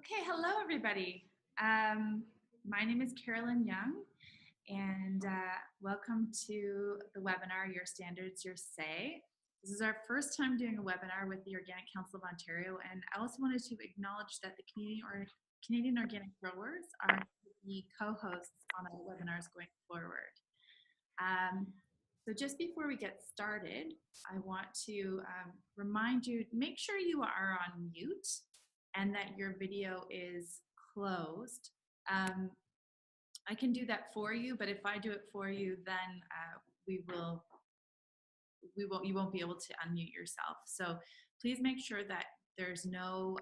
Okay, hello everybody. My name is Carolyn Young, and welcome to the webinar, Your Standards, Your Say. This is our first time doing a webinar with the Organic Council of Ontario, and I also wanted to acknowledge that the Canadian Organic Growers are the co-hosts on our webinars going forward. So just before we get started, I want to remind you, make sure you are on mute and that your video is closed. I can do that for you, but if I do it for you, then you won't be able to unmute yourself. So please make sure that there's no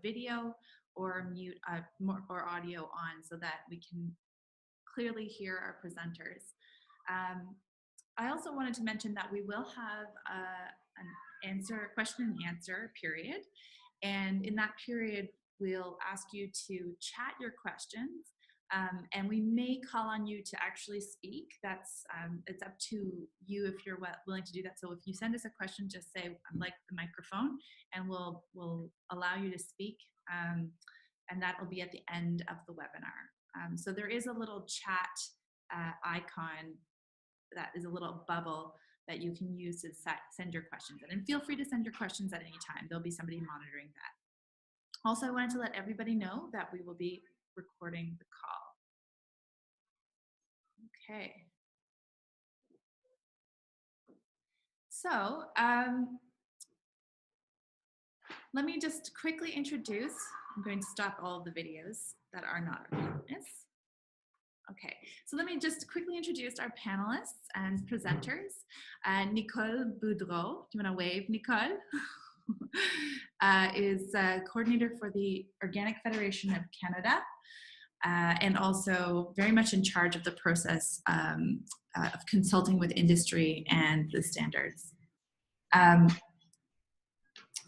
video or mute or audio on, so that we can clearly hear our presenters. I also wanted to mention that we will have an question and answer period, and in that period we'll ask you to chat your questions, and we may call on you to actually speak. That's it's up to you if you're willing to do that. So if you send us a question, just say I'd like the microphone, and we'll allow you to speak, and that will be at the end of the webinar. So there is a little chat icon, that is a little bubble that you can use to send your questions in. And feel free to send your questions at any time. There'll be somebody monitoring that. Also, I wanted to let everybody know that we will be recording the call. Okay. So let me just quickly introduce, I'm going to stop all of the videos that are not panelists. Okay, so let me just quickly introduce our panelists and presenters. Nicole Boudreau, do you want to wave, Nicole? Is coordinator for the Organic Federation of Canada, and also very much in charge of the process of consulting with industry and the standards.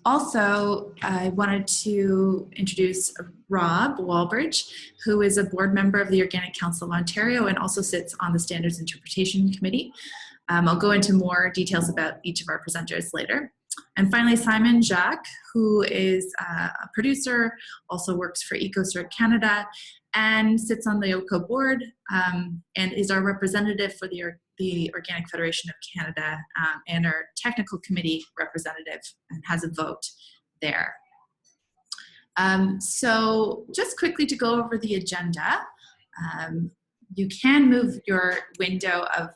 Also, I wanted to introduce Rob Walbridge, who is a board member of the Organic Council of Ontario and also sits on the Standards Interpretation Committee. I'll go into more details about each of our presenters later. And finally, Simon Jacques, who is a producer, also works for EcoCert Canada, and sits on the OCO board, and is our representative for the Organic Federation of Canada, and our technical committee representative, and has a vote there. So just quickly to go over the agenda, you can move your window of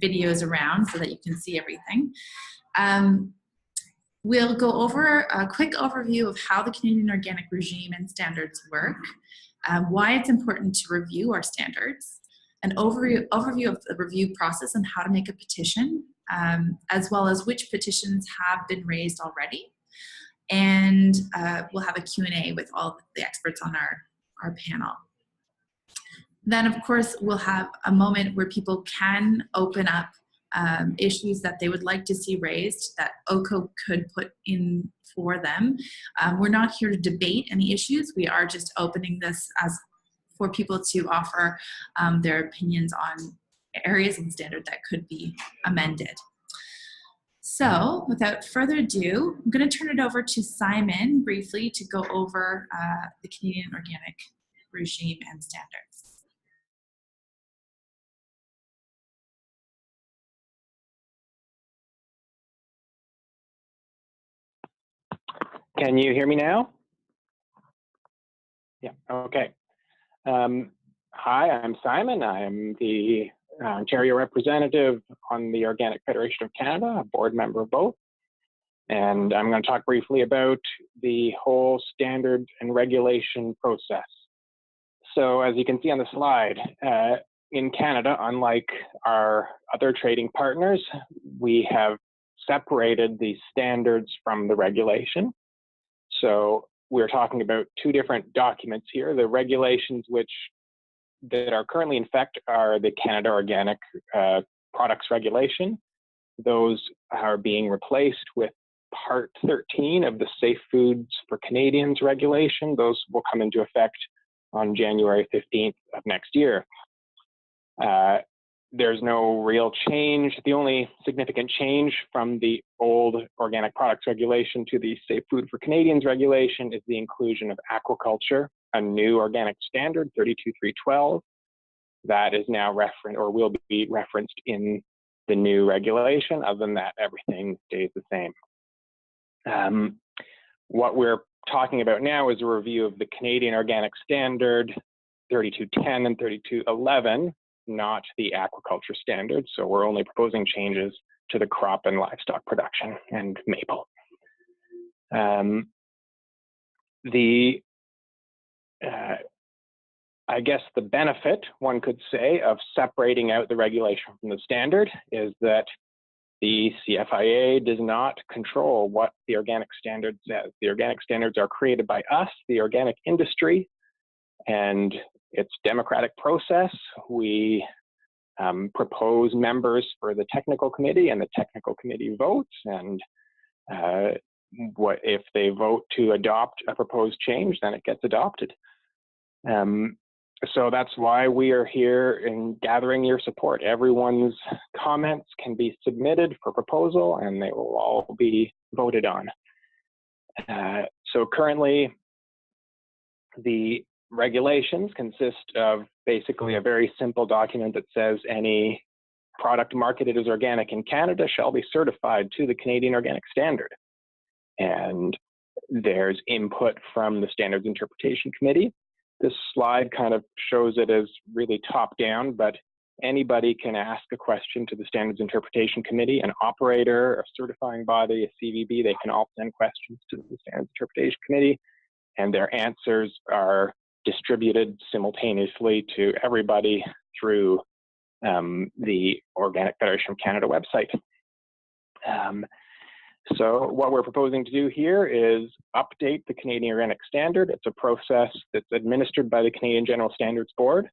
videos around so that you can see everything. We'll go over a quick overview of how the Canadian organic regime and standards work, why it's important to review our standards, an overview of the review process and how to make a petition, as well as which petitions have been raised already. And we'll have a Q&A with all the experts on our panel. Then, of course, we'll have a moment where people can open up issues that they would like to see raised that OCO could put in for them. We're not here to debate any issues. We are just opening this for people to offer their opinions on areas of the standard that could be amended. So without further ado, I'm going to turn it over to Simon briefly to go over the Canadian organic regime and standards. Can you hear me now? Yeah, okay. Hi, I'm Simon. I am the Ontario representative on the Organic Federation of Canada, a board member of both. And I'm going to talk briefly about the whole standard and regulation process. So as you can see on the slide, in Canada, unlike our other trading partners, we have separated the standards from the regulation. So we're talking about two different documents here. The regulations that are currently in effect are the Canada Organic Products Regulation. Those are being replaced with Part 13 of the Safe Foods for Canadians regulation. Those will come into effect on January 15th of next year. there's no real change. The only significant change from the old organic products regulation to the Safe Food for Canadians regulation is the inclusion of aquaculture, a new organic standard, 32312, that is now referenced or will be referenced in the new regulation. Other than that, everything stays the same. What we're talking about now is a review of the Canadian Organic Standard 3210 and 3211, not the aquaculture standard. So we're only proposing changes to the crop and livestock production and maple. I guess the benefit, one could say, of separating out the regulation from the standard is that the CFIA does not control what the organic standard says. The organic standards are created by us, the organic industry, and it's a democratic process. We propose members for the technical committee, and the technical committee votes, and if they vote to adopt a proposed change, then it gets adopted. So that's why we are here in gathering your support. Everyone's comments can be submitted for proposal, and they will all be voted on. So currently, the regulations consist of basically a very simple document that says any product marketed as organic in Canada shall be certified to the Canadian Organic Standard. And there's input from the Standards Interpretation Committee. This slide kind of shows it as really top down, but anybody can ask a question to the Standards Interpretation Committee, an operator, a certifying body, a CVB, they can all send questions to the Standards Interpretation Committee, and their answers are distributed simultaneously to everybody through the Organic Federation of Canada website. So what we're proposing to do here is update the Canadian Organic Standard. It's a process that's administered by the Canadian General Standards Board.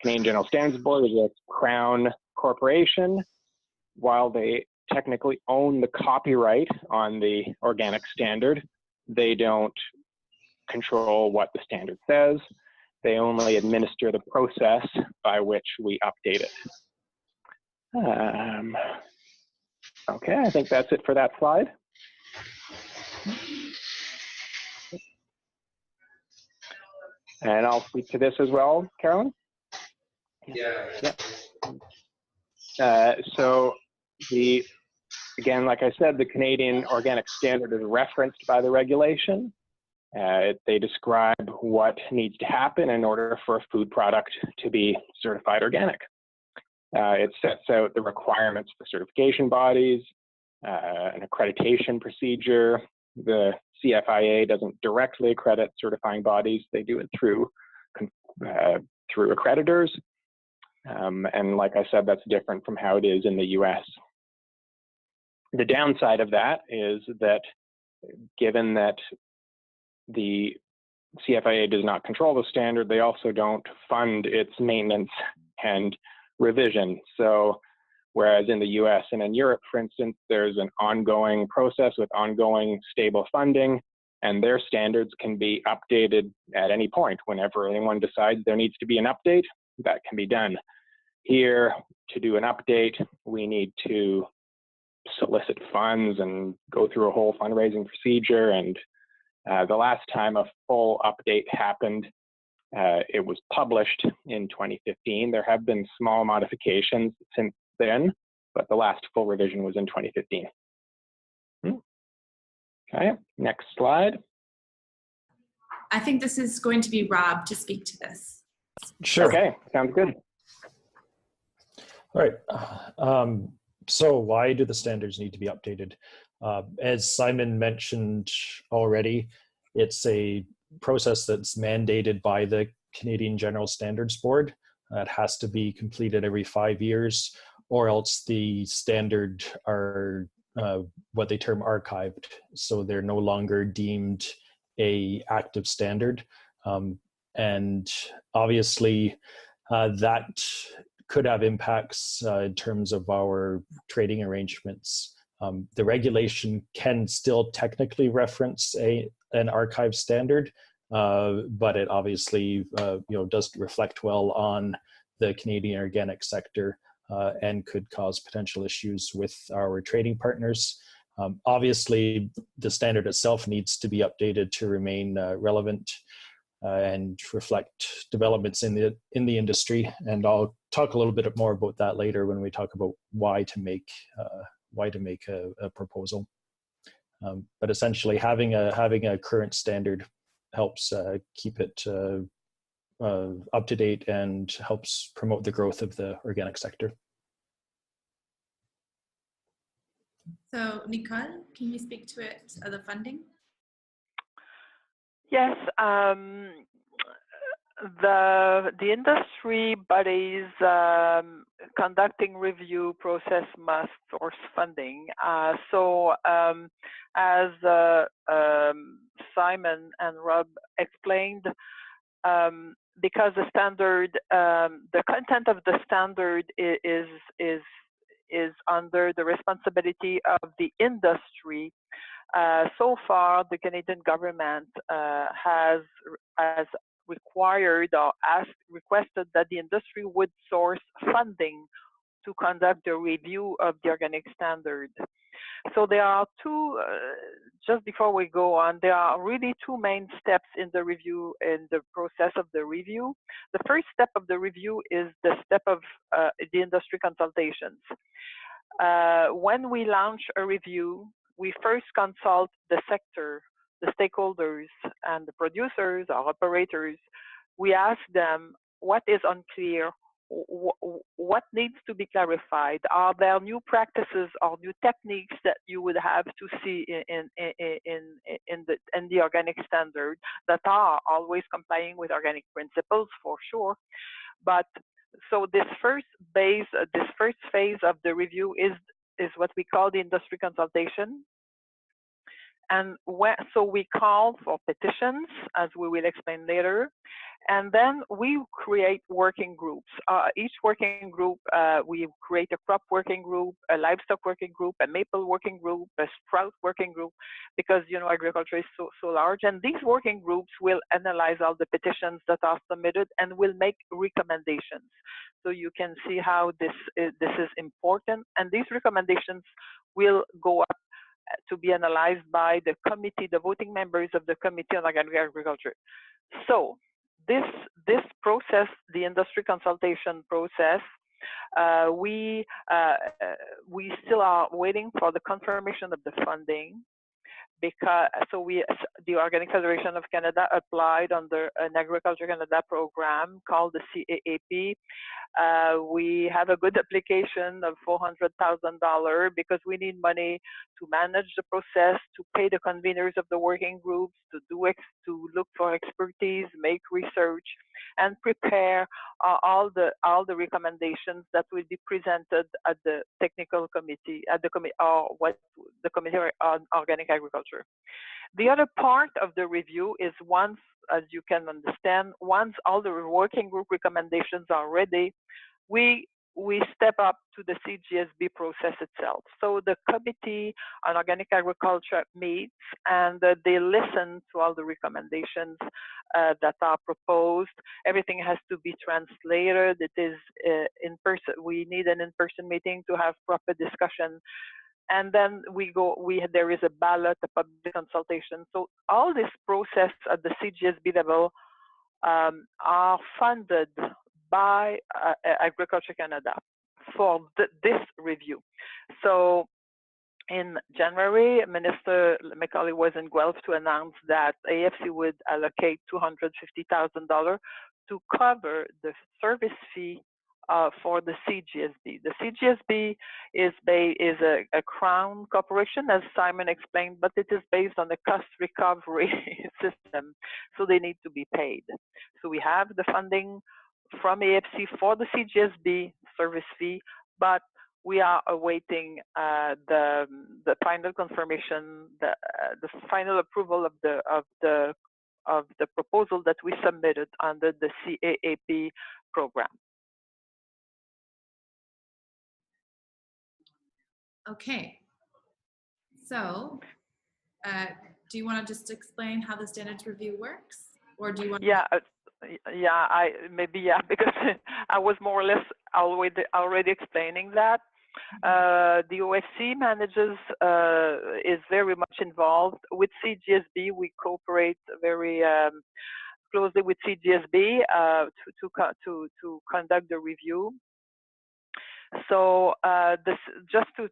Canadian General Standards Board is a Crown corporation. While they technically own the copyright on the organic standard, they don't control what the standard says. They only administer the process by which we update it. Okay, I think that's it for that slide. And I'll speak to this as well, Carolyn. Yeah. So again, like I said, the Canadian Organic Standard is referenced by the regulation. They describe what needs to happen in order for a food product to be certified organic. It sets out the requirements for certification bodies, an accreditation procedure. The CFIA doesn't directly accredit certifying bodies. They do it through accreditors. And like I said, that's different from how it is in the US. The downside of that is that given that the CFIA does not control the standard, they also don't fund its maintenance and revision. So whereas in the US and in Europe, for instance, there's an ongoing process with ongoing stable funding, and their standards can be updated at any point. Whenever anyone decides there needs to be an update, that can be done. Here, to do an update, we need to solicit funds and go through a whole fundraising procedure. And the last time a full update happened, it was published in 2015. There have been small modifications since then, but the last full revision was in 2015. Okay, next slide. I think this is going to be Rob to speak to this. Sure. Okay, sounds good. All right. So why do the standards need to be updated? As Simon mentioned already, it's a process that's mandated by the Canadian General Standards Board. It has to be completed every 5 years, or else the standard are what they term archived. So they're no longer deemed a active standard. And obviously that could have impacts in terms of our trading arrangements. The regulation can still technically reference an archive standard, but it obviously doesn't reflect well on the Canadian organic sector. and could cause potential issues with our trading partners. Obviously, the standard itself needs to be updated to remain relevant and reflect developments in the industry. And I'll talk a little bit more about that later when we talk about why to make a proposal. But essentially, having a current standard helps keep it up to date and helps promote the growth of the organic sector. So, Nicole, can you speak to it, the funding? Yes, the industry bodies conducting review process must source funding. So as Simon and Rob explained, because the standard, the content of the standard is under the responsibility of the industry. So far, the Canadian government has required or requested that the industry would source funding to conduct a review of the organic standard. So there are two, just before we go on, there are really two main steps in the review, in the process of the review. The first step of the review is the step of the industry consultations. When we launch a review, we first consult the sector, the stakeholders, and the producers or operators. We ask them what is unclear, what needs to be clarified. Are there new practices or new techniques that you would have to see in the organic standard that are always complying with organic principles for sure? But so this first phase of the review is what we call the industry consultation. And so we call for petitions, as we will explain later, and then we create working groups. Each working group, we create a crop working group, a livestock working group, a maple working group, a sprout working group, because agriculture is so large. And these working groups will analyze all the petitions that are submitted and will make recommendations. So you can see how this is important, and these recommendations will go up to be analyzed by the committee, the voting members of the Committee on Organic Agriculture. So this process, the industry consultation process, we still are waiting for the confirmation of the funding, because the Organic Federation of Canada applied under an Agriculture Canada program called the CAAP. We have a good application of $400,000 because we need money to manage the process, to pay the conveners of the working groups, to look for expertise, make research, and prepare all the recommendations that will be presented at the technical committee, at the committee on organic agriculture. The other part of the review is once, as you can understand, once all the working group recommendations are ready, we step up to the CGSB process itself. So the Committee on Organic Agriculture meets and they listen to all the recommendations that are proposed. Everything has to be translated. It is in person. We need an in-person meeting to have proper discussion. And then there is a ballot, a public consultation. So all this process at the CGSB level are funded by Agriculture Canada for this review. So in January, Minister McCauley was in Guelph to announce that AFC would allocate $250,000 to cover the service fee for the CGSB. The CGSB is a Crown corporation, as Simon explained, but it is based on the cost recovery system, so they need to be paid. So we have the funding from AFC for the CGSB service fee, but we are awaiting the final confirmation, the final approval of the proposal that we submitted under the CAAP program. Okay, so do you want to just explain how the standards review works, or do you want? Yeah, Yeah, because I was more or less already explaining that. The OFC manages is very much involved with CGSB. We cooperate very closely with CGSB to conduct the review. So just to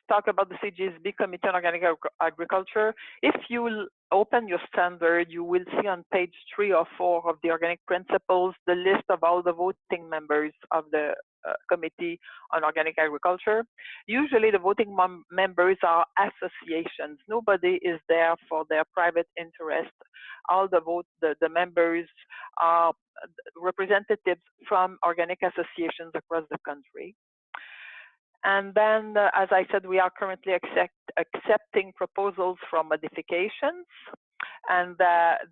talk about the CGSB Committee on Organic Agriculture, if you open your standard, you will see on page 3 or 4 of the Organic Principles the list of all the voting members of the Committee on Organic Agriculture. Usually the voting members are associations. Nobody is there for their private interest. All the members are representatives from organic associations across the country. And then, as I said, we are currently accepting proposals for modifications. And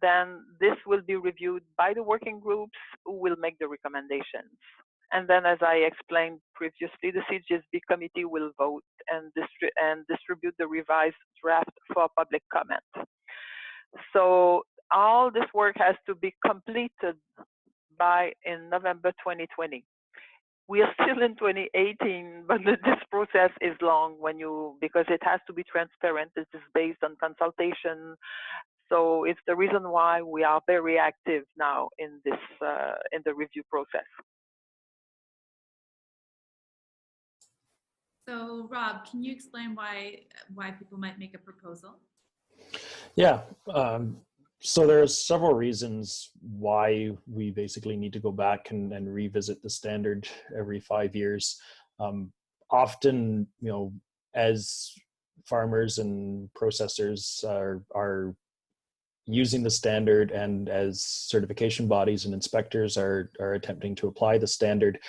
then this will be reviewed by the working groups who will make the recommendations. And then, as I explained previously, the CGSB committee will vote and distribute the revised draft for public comment. So all this work has to be completed in November 2020. We are still in 2018, but this process is long because it has to be transparent. It is based on consultation. So it's the reason why we are very active now in this in the review process. So Rob, can you explain why people might make a proposal? Yeah. So there are several reasons why we basically need to go back and revisit the standard every 5 years. Often, as farmers and processors are using the standard, and as certification bodies and inspectors are attempting to apply the standard,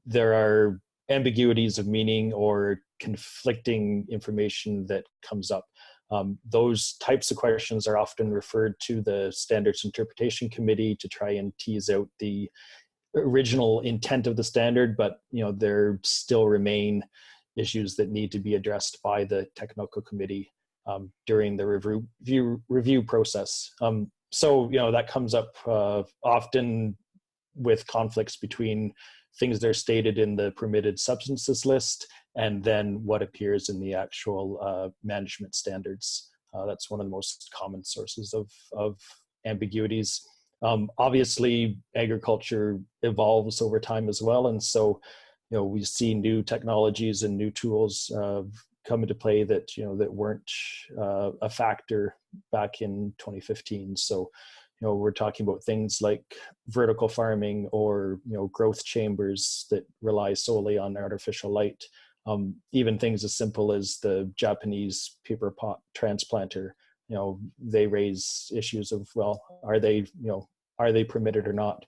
there are ambiguities of meaning or conflicting information that comes up. Those types of questions are often referred to the Standards Interpretation Committee to try and tease out the original intent of the standard, but there still remain issues that need to be addressed by the Technical Committee during the review process. So that comes up often with conflicts between things that are stated in the permitted substances list and then what appears in the actual management standards. That's one of the most common sources of ambiguities. Obviously, agriculture evolves over time as well, and so we see new technologies and new tools come into play that that weren't a factor back in 2015. So we're talking about things like vertical farming or growth chambers that rely solely on artificial light. Even things as simple as the Japanese paper pot transplanter, they raise issues of, well, are they permitted or not?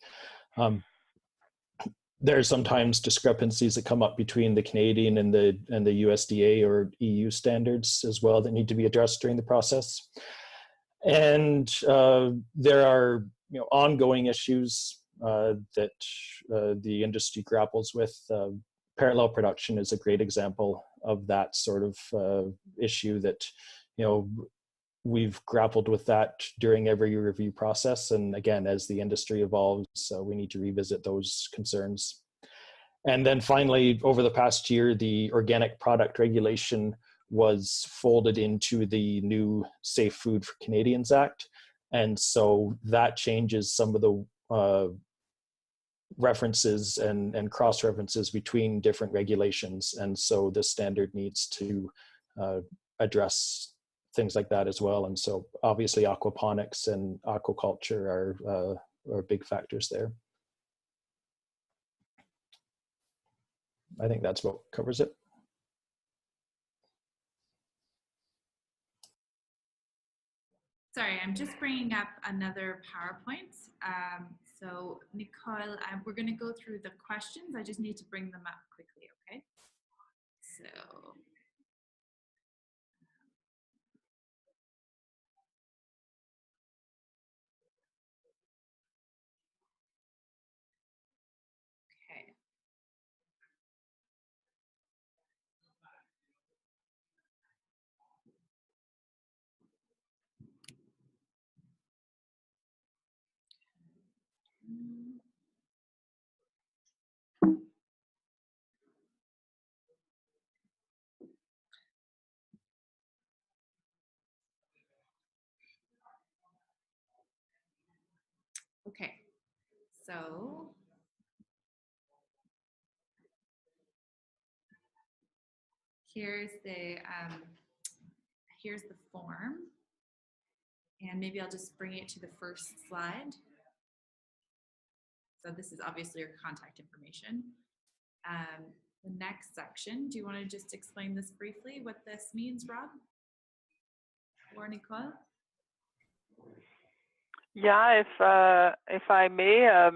There are sometimes discrepancies that come up between the Canadian and the USDA or EU standards as well that need to be addressed during the process. And there are ongoing issues that the industry grapples with. Parallel production is a great example of that sort of issue that we've grappled with that during every review process. And again, as the industry evolves, we need to revisit those concerns. And then finally, over the past year, the Organic Product Regulation was folded into the new Safe Food for Canadians Act. And so that changes some of the references and cross-references between different regulations. And so the standard needs to address things like that as well. And so obviously aquaponics and aquaculture are big factors there. I think that's what covers it. Sorry, I'm just bringing up another PowerPoint. So Nicole, we're going to go through the questions. I just need to bring them up quickly, okay? So. Okay. Okay, so here's the form, and maybe I'll just bring it to the first slide. So this is obviously your contact information. The next section, do you want to just explain this briefly, what this means, Rob or Nicole? Yeah, if I may.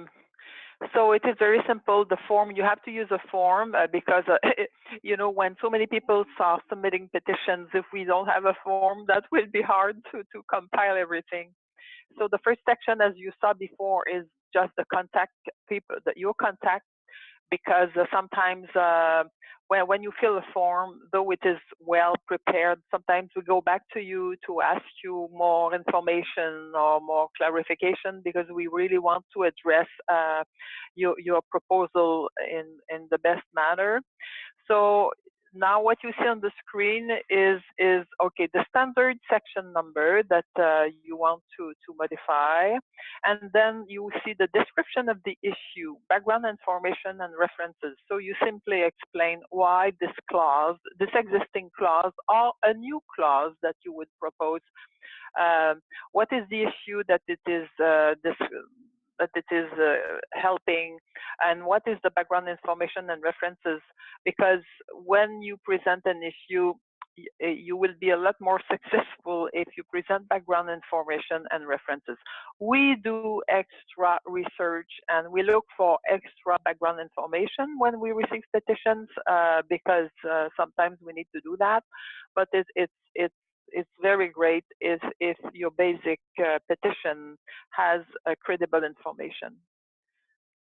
So it is very simple. The form, you have to use a form because, you know, when so many people are submitting petitions, if we don't have a form, that will be hard to compile everything. So the first section, as you saw before, is just the contact people, your contact, because sometimes when you fill a form, though it is well prepared, sometimes we go back to you to ask you more information or more clarification, because we really want to address your proposal in the best manner. So now what you see on the screen is okay, the standard section number that you want to modify, and then you see the description of the issue, background information and references. So you simply explain why this clause, this existing clause, or a new clause that you would propose. What is the issue that it is helping, and what is the background information and references? Because when you present an issue, you will be a lot more successful if you present background information and references. We do extra research and we look for extra background information when we receive petitions because sometimes we need to do that, but it's very great if your basic petition has credible information.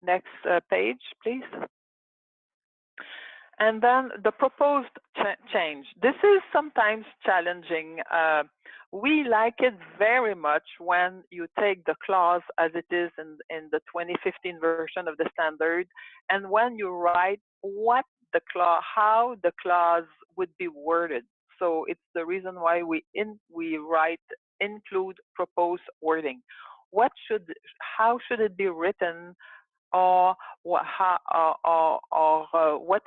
Next page, please. And then the proposed change. This is sometimes challenging. We like it very much when you take the clause as it is in the 2015 version of the standard, and when you write what the clause, how the clause would be worded. So it's the reason why we write include proposed wording. How should it be written, or what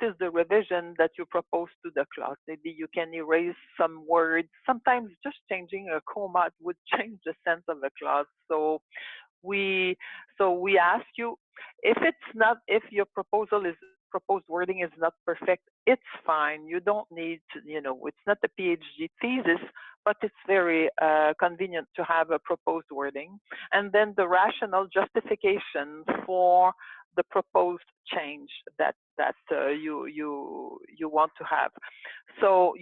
is the revision that you propose to the clause? Maybe you can erase some words. Sometimes just changing a comma would change the sense of the clause. So we ask you, if your proposed wording is not perfect, it's fine. You don't need to, it's not a PhD thesis, but it's very convenient to have a proposed wording. And then the rational justification for the proposed change that you want to have. So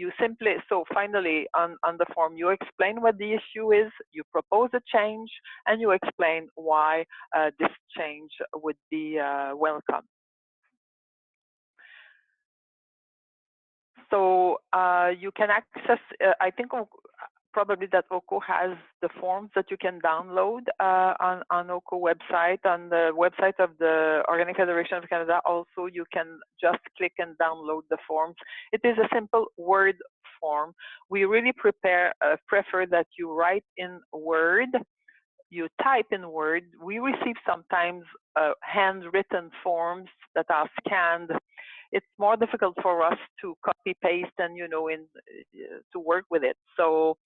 finally on the form, you explain what the issue is, you propose a change, and you explain why this change would be welcome. So you can access, I think probably that OCO has the forms that you can download on OCO website, on the website of the Organic Federation of Canada. Also, you can just click and download the forms. It is a simple Word form. We really prefer that you write in Word, you type in Word. We receive sometimes handwritten forms that are scanned. It's more difficult for us to copy paste and to work with it. So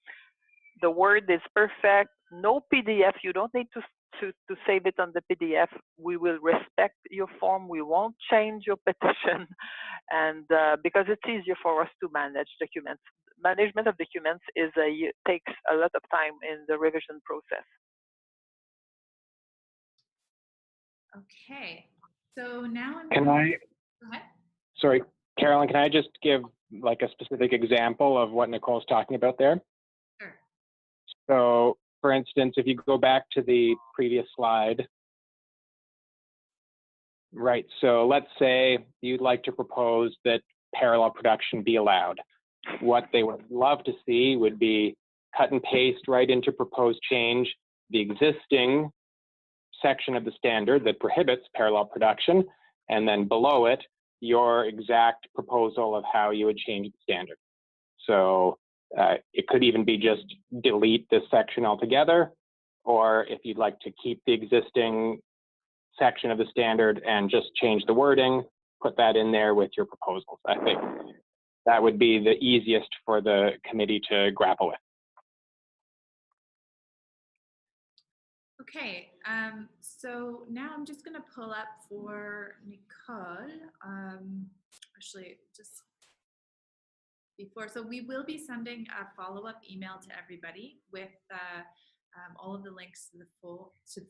the Word is perfect. No PDF. You don't need to save it on the PDF. We will respect your form. We won't change your petition, and because it's easier for us to manage documents. Management of documents takes a lot of time in the revision process. Okay. So now Can I? Go ahead. Sorry, Carolyn, can I just give like a specific example of what Nicole's talking about there? Sure. So, for instance, if you go back to the previous slide, right, so let's say you'd like to propose that parallel production be allowed. What they would love to see would be cut and paste right into proposed change the existing section of the standard that prohibits parallel production, and then below it, your exact proposal of how you would change the standard. So it could even be just delete this section altogether, or if you'd like to keep the existing section of the standard and just change the wording, put that in there with your proposals. I think that would be the easiest for the committee to grapple with. Okay, so now I'm just gonna pull up for Nicole, actually just before, so we will be sending a follow-up email to everybody with all of the links to the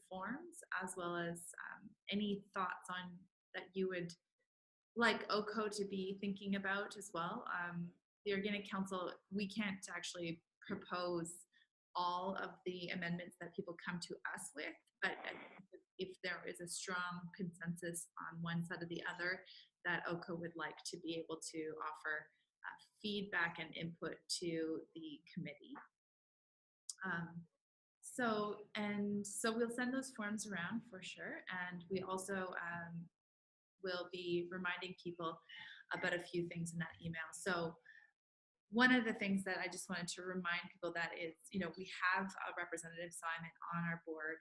forms, as well as any thoughts on that you would like OCO to be thinking about as well. The Organic Council, we can't actually propose all of the amendments that people come to us with, but if there is a strong consensus on one side or the other that OCO would like to be able to offer feedback and input to the committee. So we'll send those forms around for sure, and we also will be reminding people about a few things in that email. So one of the things that I just wanted to remind people that is, we have a Representative Simon on our board,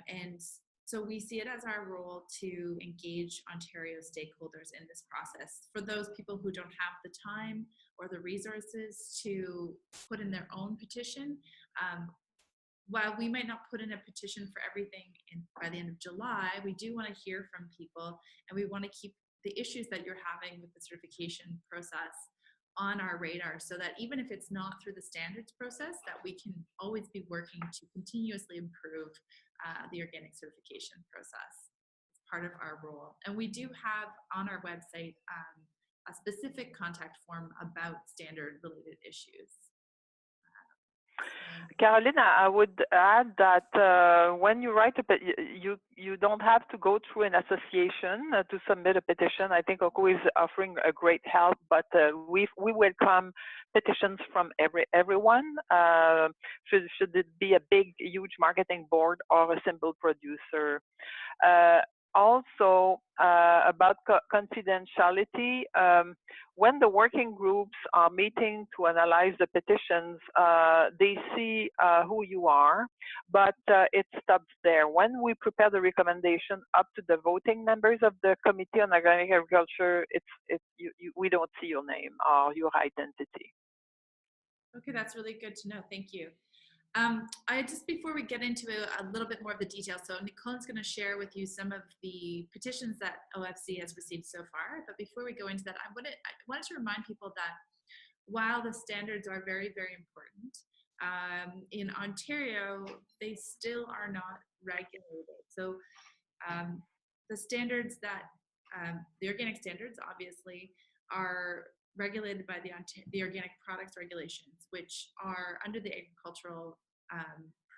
and so we see it as our role to engage Ontario stakeholders in this process. For those people who don't have the time or the resources to put in their own petition, while we might not put in a petition for everything by the end of July, we do want to hear from people, and we want to keep the issues that you're having with the certification process on our radar, so that even if it's not through the standards process, that we can always be working to continuously improve the organic certification process. It's part of our role. And we do have on our website a specific contact form about standard related issues. Carolina, I would add that when you write you don't have to go through an association to submit a petition. I think OCO is offering a great help, but we welcome petitions from everyone. Should it be a big, huge marketing board or a simple producer? Also, about confidentiality, when the working groups are meeting to analyze the petitions, they see who you are, but it stops there. When we prepare the recommendation up to the voting members of the Committee on Organic Agriculture, we don't see your name or your identity. Okay, that's really good to know. Thank you. Just before we get into a little bit more of the details, so Nicole's going to share with you some of the petitions that OFC has received so far. But before we go into that, I wanted to remind people that while the standards are very, very important, in Ontario, they still are not regulated. So the standards that, the organic standards obviously are regulated by the Organic Products Regulations, which are under the Agricultural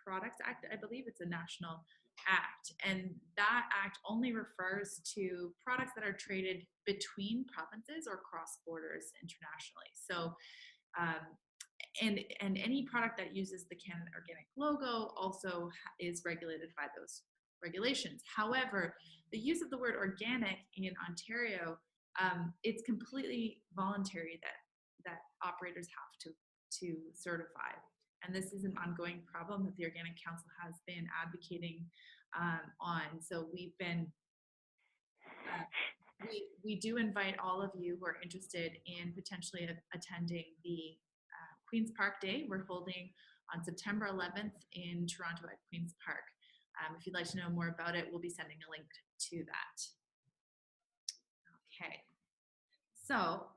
Products Act. I believe it's a national act, and that act only refers to products that are traded between provinces or cross borders internationally. So and any product that uses the Canada Organic logo also is regulated by those regulations. However, the use of the word organic in Ontario, it's completely voluntary that operators have to certify. And this is an ongoing problem that the Organic Council has been advocating on. So we've been, we do invite all of you who are interested in potentially attending the Queen's Park Day we're holding on September 11th in Toronto at Queen's Park. If you'd like to know more about it, we'll be sending a link to that. Okay. So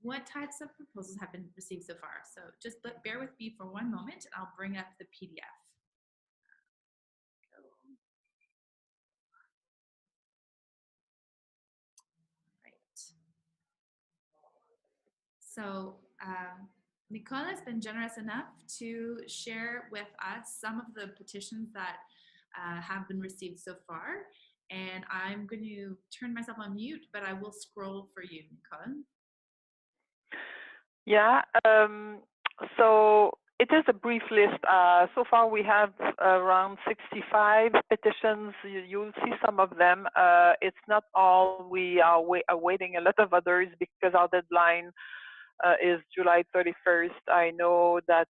what types of proposals have been received so far? So just bear with me for one moment and I'll bring up the PDF. Right. So Nicole has been generous enough to share with us some of the petitions that have been received so far. And I'm going to turn myself on mute, but I will scroll for you, Nicole. Yeah, so it is a brief list. So far we have around 65 petitions. You'll see some of them. It's not all. We are awaiting a lot of others because our deadline is July 31st. I know that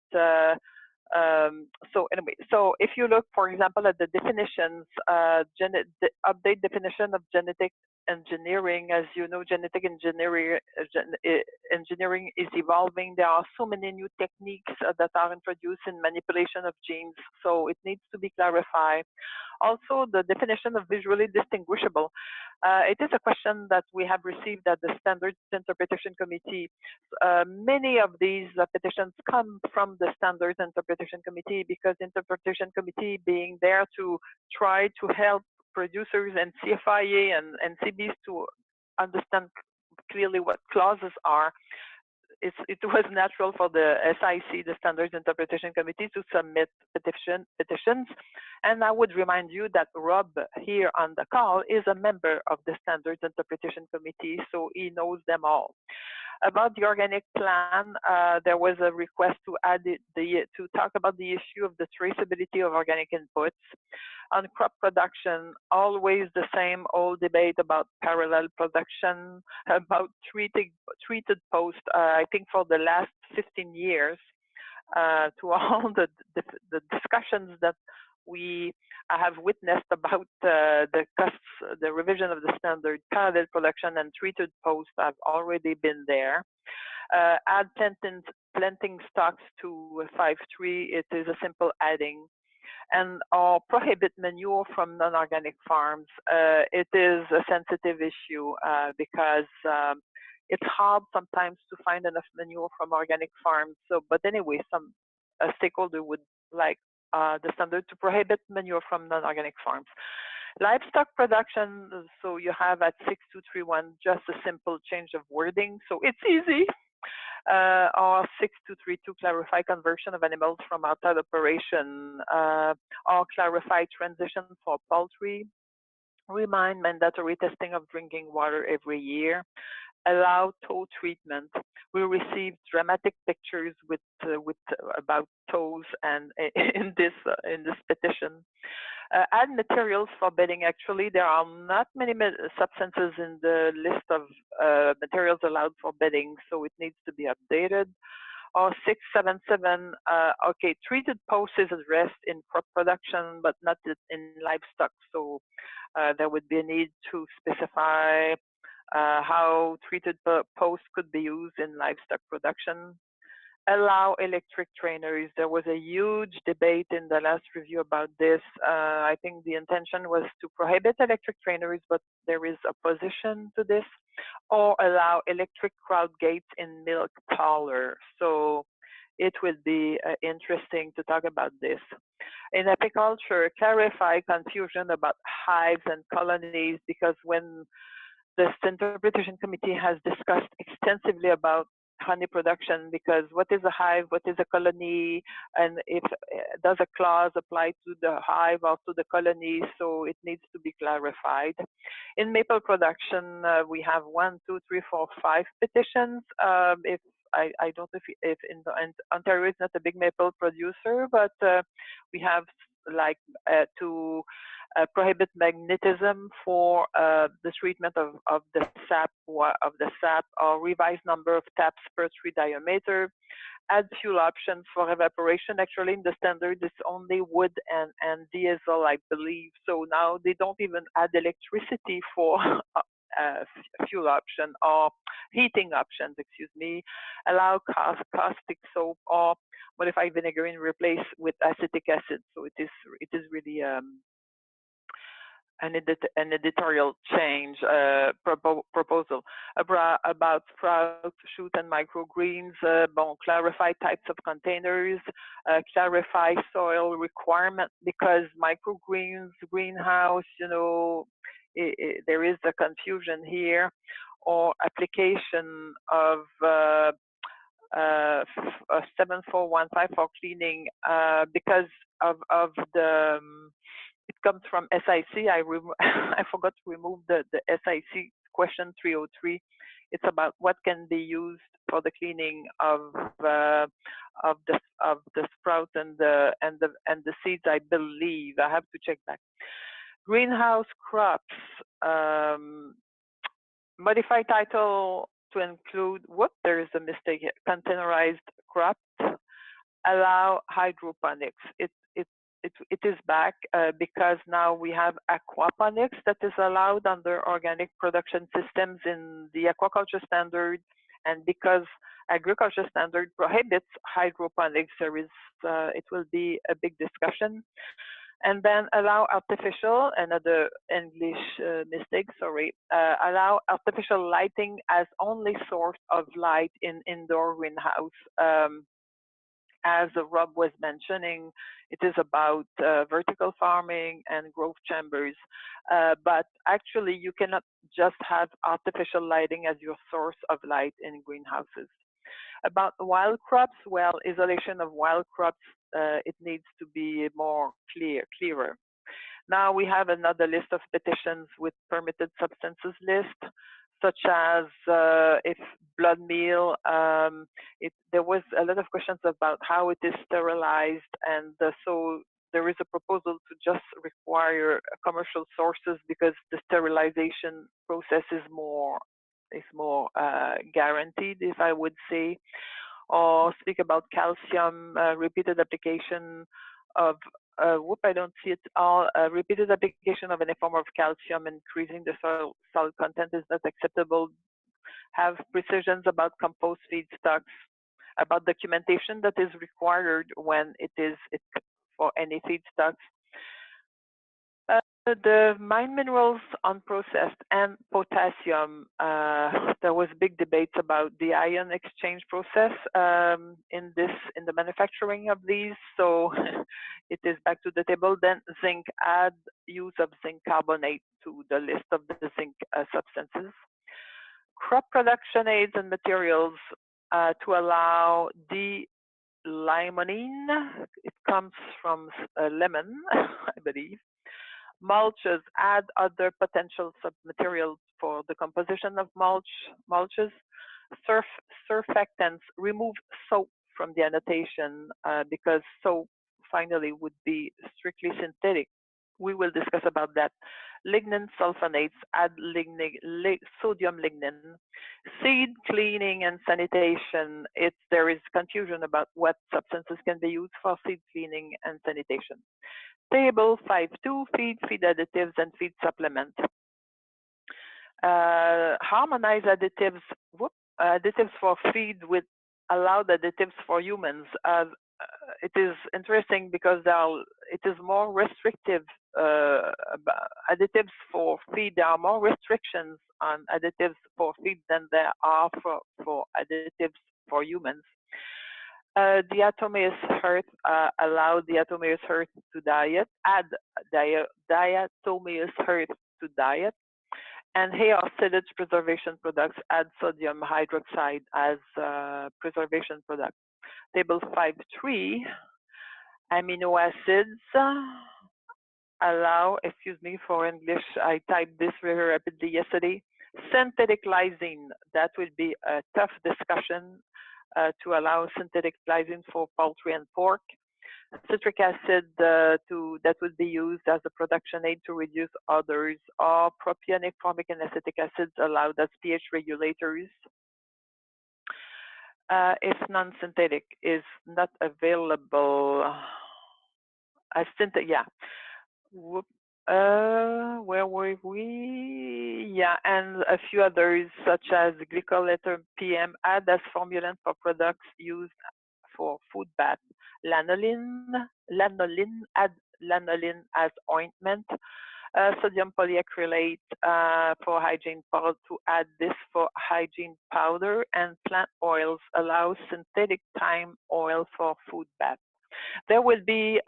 So anyway, so if you look, for example, at the definitions, the update definition of genetic engineering, as you know, genetic engineering is evolving. There are so many new techniques that are introduced in manipulation of genes, so it needs to be clarified. Also, the definition of visually distinguishable. It is a question that we have received at the Standards Interpretation Committee. Many of these petitions come from the Standards Interpretation Committee, because Interpretation Committee being there to try to help producers and CFIA and NCBs to understand clearly what clauses are. It was natural for the SIC, the Standards Interpretation Committee, to submit petitions. And I would remind you that Rob here on the call is a member of the Standards Interpretation Committee, so he knows them all. About the organic plan, there was a request to add to talk about the issue of the traceability of organic inputs. On crop production, always the same old debate about parallel production, about treated post. I think for the last 15 years, to all the discussions that I have witnessed about the revision of the standard, parallel production and treated post have already been there. Add planting stocks to 5.3, it is a simple adding. And or prohibit manure from non-organic farms. It is a sensitive issue because it's hard sometimes to find enough manure from organic farms. So, but anyway, a stakeholder would like the standard to prohibit manure from non-organic farms. Livestock production, so you have at 6231 just a simple change of wording, so it's easy. Or 6232 clarify conversion of animals from outside operation, or clarify transition for poultry. Remind mandatory testing of drinking water every year. Allow toe treatment. We received dramatic pictures with about toes and in this petition. Add materials for bedding. Actually, there are not many substances in the list of materials allowed for bedding, so it needs to be updated. Or 677, okay, treated post is addressed in crop production, but not in livestock, so there would be a need to specify how treated post could be used in livestock production. Allow electric trainers. There was a huge debate in the last review about this. I think the intention was to prohibit electric trainers, but there is opposition to this. Or allow electric crowd gates in milk parlor. So it would be interesting to talk about this. In apiculture, clarify confusion about hives and colonies, because when the Interpretation Committee has discussed extensively about honey production, because what is a hive, what is a colony, and if does a clause apply to the hive or to the colony, so it needs to be clarified. In maple production, we have 1, 2, 3, 4, 5 petitions. If I don't know if in Ontario is not a big maple producer, but we have like to prohibit magnetism for the treatment of the sap or revised number of taps per tree diameter. Add fuel options for evaporation. Actually, in the standard, it's only wood and diesel, I believe. So now they don't even add electricity for fuel option or heating options, excuse me. Allow caustic soap or modify vinegar in replace with acetic acid. So it is really an editorial change proposal about sprout, shoot, and microgreens. Clarify types of containers, clarify soil requirement, because microgreens, greenhouse, you know, there is a confusion here, or application of 7415 for cleaning, because of the it comes from SIC. I forgot to remove the SIC question 303. It's about what can be used for the cleaning of the sprout and the seeds. I believe I have to check back. Greenhouse crops. Modify title to include. Whoop, there is a mistake here. Containerized crops. allow hydroponics. It is back because now we have aquaponics that is allowed under organic production systems in the aquaculture standard, and because agriculture standard prohibits hydroponics, it will be a big discussion. And then allow artificial, another English mistake, sorry, allow artificial lighting as only source of light in indoor greenhouse. As Rob was mentioning, it is about vertical farming and growth chambers. But actually, you cannot just have artificial lighting as your source of light in greenhouses. About wild crops, well, isolation of wild crops, it needs to be more clearer. Now we have another list of petitions with permitted substances list, such as if blood meal, there was a lot of questions about how it is sterilized, and so there is a proposal to just require commercial sources because the sterilization process is more guaranteed, if I would say. Or speak about calcium, repeated application of I don't see it all. Repeated application of any form of calcium increasing the soil content is not acceptable. Have precisions about compost feedstocks, about documentation that is required when it for any feedstocks. The mine minerals unprocessed and potassium, there was big debates about the ion exchange process in the manufacturing of these. So it is back to the table. Then zinc, add use of zinc carbonate to the list of the zinc substances. Crop production aids and materials to allow D-limonene. It comes from lemon, I believe. Mulches, add other potential submaterials for the composition of mulches. Surfactants, remove soap from the annotation because soap finally would be strictly synthetic. We will discuss about that. Lignin sulfonates, add sodium lignin. Seed cleaning and sanitation, there is confusion about what substances can be used for seed cleaning and sanitation. Table 5.2, feed additives and feed supplements. Harmonize additives, additives for feed with allowed additives for humans. It is interesting because it is more restrictive. Additives for feed, there are more restrictions on additives for feed than there are for additives for humans. Diatomaceous earth, allow diatomaceous earth to diet, add diatomaceous earth to diet, and hair silage preservation products, add sodium hydroxide as preservation product. Table 5.3, amino acids, allow, excuse me for English, I typed this very rapidly yesterday, synthetic lysine, that will be a tough discussion. To allow synthetic lysine for poultry and pork. Citric acid that would be used as a production aid to reduce odors, or propionic, formic, and acetic acids allowed as pH regulators. If non-synthetic is not available, where were we? Yeah, and a few others such as glycol ether PM, add as formulant for products used for food bath. Lanolin, add lanolin as ointment. Sodium polyacrylate for hygiene powder, to add this for hygiene powder. And plant oils, allow synthetic thyme oil for food bath. There will be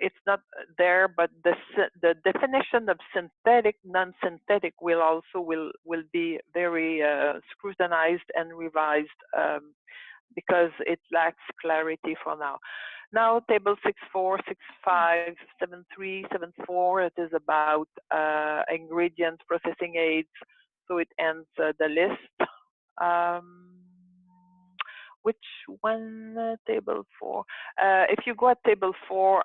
it's not there, but the definition of synthetic, non-synthetic will be very scrutinized and revised because it lacks clarity for now. Now, table 6.4, 6.5, 7.3, 7.4, it is about ingredients, processing aids, so it ends the list. Which one? Table 4. If you go at table 4,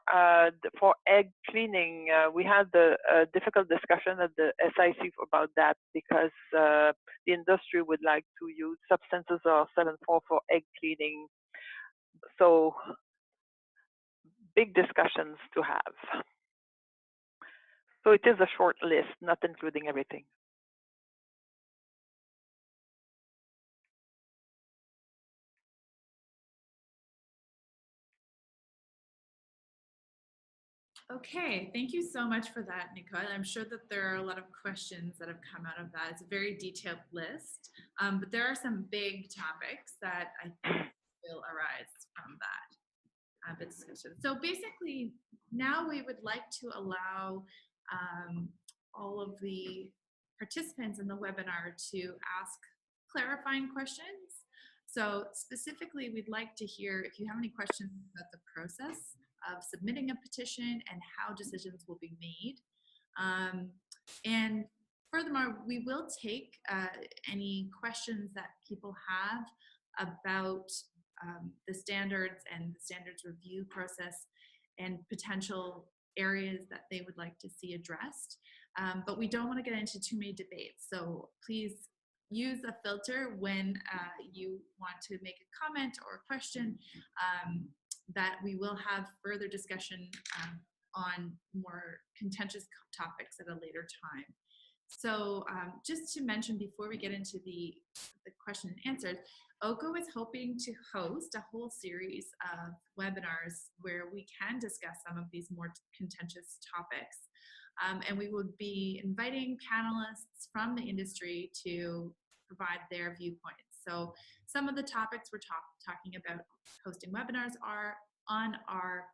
for egg cleaning, we had the difficult discussion at the SIC about that because the industry would like to use substances or 7.4 for egg cleaning. So big discussions to have. So it is a short list, not including everything. Okay, thank you so much for that, Nicole. I'm sure that there are a lot of questions that have come out of that. It's a very detailed list, but there are some big topics that I think will arise from that discussion. So basically, now we would like to allow all of the participants in the webinar to ask clarifying questions. So specifically, we'd like to hear if you have any questions about the process of submitting a petition and how decisions will be made. And furthermore, we will take any questions that people have about the standards and the standards review process and potential areas that they would like to see addressed. But we don't want to get into too many debates. So please use a filter when you want to make a comment or a question, that we will have further discussion on more contentious topics at a later time. So just to mention before we get into the question and answers, OCO is hoping to host a whole series of webinars where we can discuss some of these more contentious topics. And we would be inviting panelists from the industry to provide their viewpoints. So some of the topics we're talking about hosting webinars are on our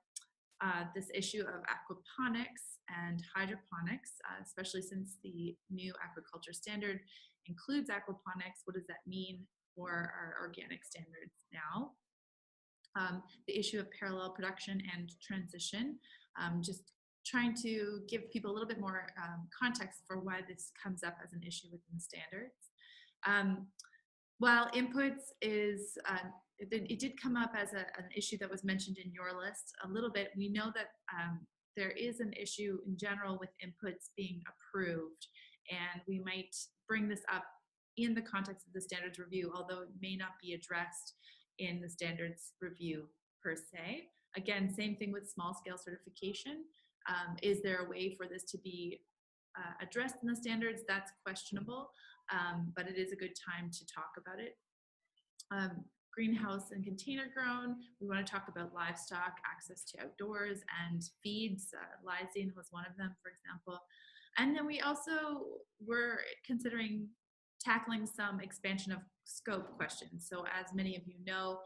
this issue of aquaponics and hydroponics, especially since the new aquaculture standard includes aquaponics. What does that mean for our organic standards now? The issue of parallel production and transition, just trying to give people a little bit more context for why this comes up as an issue within the standards. While inputs is, it did come up as an issue that was mentioned in your list a little bit. We know that there is an issue in general with inputs being approved, and we might bring this up in the context of the standards review, although it may not be addressed in the standards review per se. Again, same thing with small scale certification. Is there a way for this to be addressed in the standards? That's questionable, but it is a good time to talk about it. Greenhouse and container grown, we want to talk about livestock, access to outdoors and feeds. Lysine was one of them, for example. And then we also were considering tackling some expansion of scope questions. So as many of you know,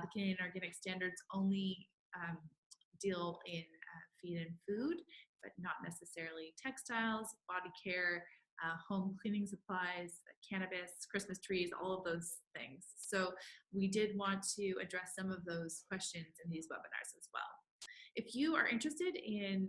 the Canadian Organic Standards only deal in feed and food, but not necessarily textiles, body care, home cleaning supplies, cannabis, Christmas trees, all of those things. So we did want to address some of those questions in these webinars as well. If you are interested in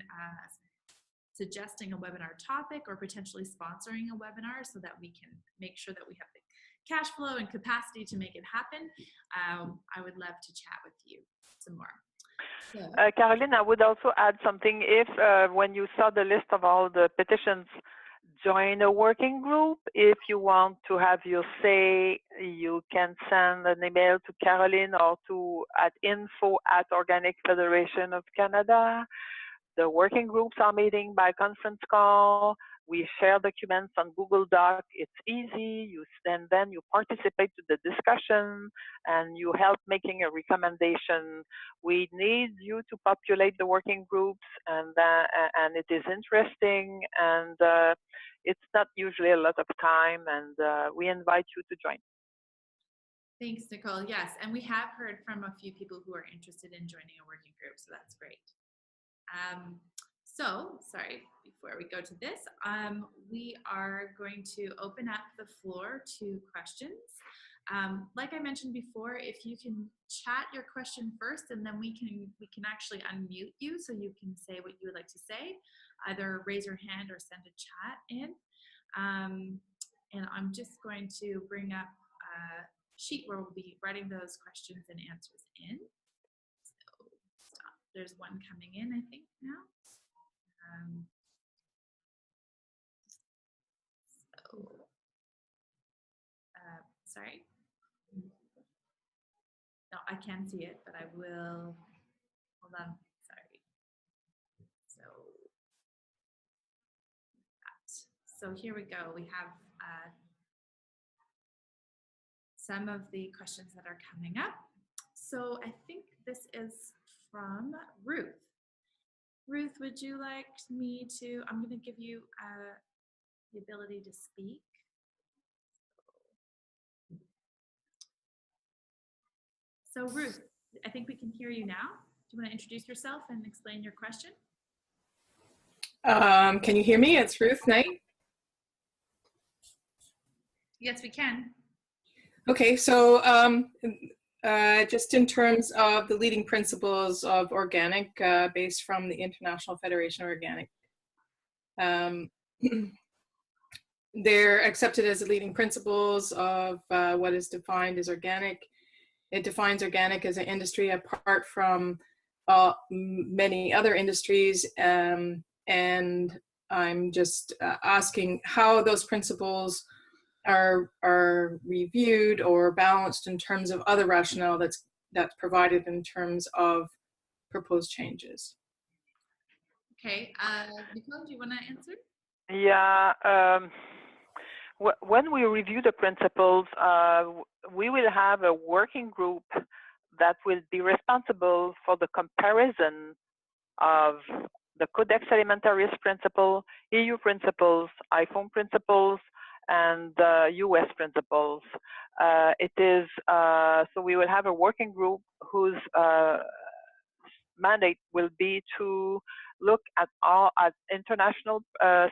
suggesting a webinar topic or potentially sponsoring a webinar so that we can make sure that we have the cash flow and capacity to make it happen, I would love to chat with you some more. So. Caroline, I would also add something. If when you saw the list of all the petitions, join a working group. If you want to have your say, you can send an email to Caroline or to info@Organic Federation of Canada. The working groups are meeting by conference call. We share documents on Google Doc. It's easy. And then you participate to the discussion and you help making a recommendation. We need you to populate the working groups, and it is interesting, and it's not usually a lot of time, and we invite you to join. Thanks, Nicole. Yes, and we have heard from a few people who are interested in joining a working group, so that's great. So, sorry, before we go to this, we are going to open up the floor to questions. Like I mentioned before, if you can chat your question first, and then we can actually unmute you so you can say what you would like to say, either raise your hand or send a chat in. And I'm just going to bring up a sheet where we'll be writing those questions and answers in. So stop. There's one coming in, I think, now. Sorry. No, I can see it, but I will, hold on, sorry. So here we go. We have some of the questions that are coming up. So I think this is from Ruth. Ruth, would you like me to, I'm going to give you the ability to speak. So Ruth, I think we can hear you now. Do you want to introduce yourself and explain your question? Can you hear me? It's Ruth Knight. Yes, we can. Okay, so just in terms of the leading principles of organic, based from the International Federation of Organic, they're accepted as the leading principles of what is defined as organic. It defines organic as an industry apart from many other industries, and I'm just asking how those principles are reviewed or balanced in terms of other rationale that's provided in terms of proposed changes. Okay, Nicole, do you want to answer? Yeah, when we review the principles, we will have a working group that will be responsible for the comparison of the Codex Alimentarius principle, EU principles, IFOAM principles, and US principles. It is, so we will have a working group whose mandate will be to look at all international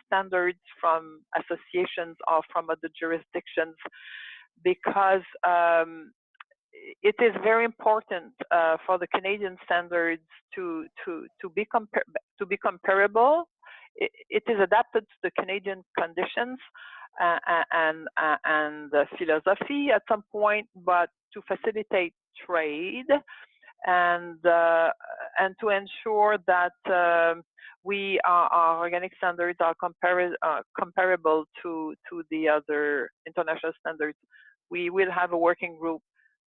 standards from associations or from other jurisdictions, because it is very important for the Canadian standards to be comparable. It is adapted to the Canadian conditions and philosophy at some point, but to facilitate trade and to ensure that our organic standards are comparable to the other international standards. We will have a working group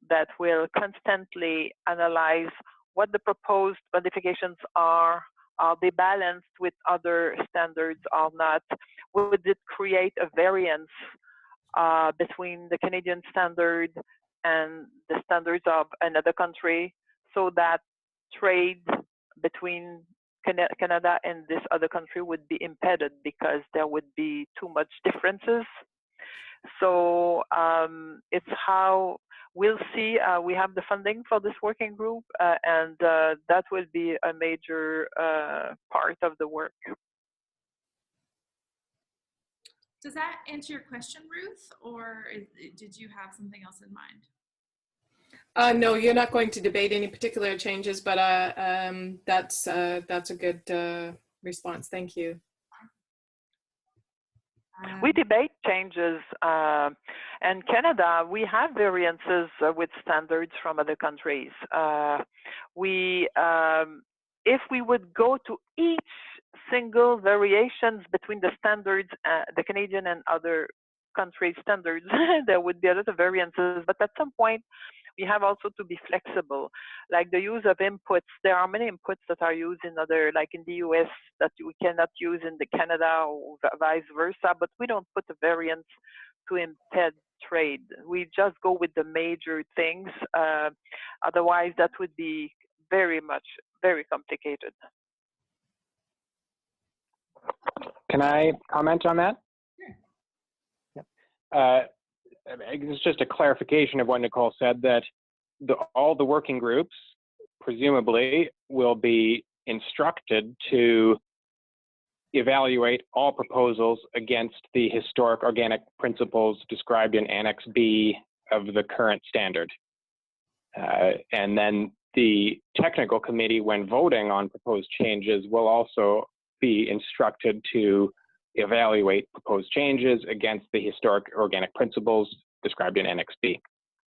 that will constantly analyze what the proposed modifications are. Are they balanced with other standards or not? Would it create a variance between the Canadian standard and the standards of another country, so that trade between Canada and this other country would be impeded because there would be too much differences? So it's how we'll see. We have the funding for this working group, and that will be a major part of the work. Does that answer your question, Ruth, or did you have something else in mind? No, you're not going to debate any particular changes, but that's a good response. Thank you. We debate changes. In Canada, we have variances with standards from other countries. If we would go to each single variations between the standards, the Canadian and other countries' standards, there would be a lot of variances. But at some point, we have also to be flexible, like the use of inputs. There are many inputs that are used in other, like in the US, that we cannot use in the Canada or vice versa, but we don't put a variance to impede trade. We just go with the major things. Otherwise, that would be very complicated. Can I comment on that? Sure. It's just a clarification of what Nicole said, that all the working groups presumably will be instructed to evaluate all proposals against the historic organic principles described in Annex B of the current standard. And then the technical committee, when voting on proposed changes, will also be instructed to evaluate proposed changes against the historic organic principles described in Annex B.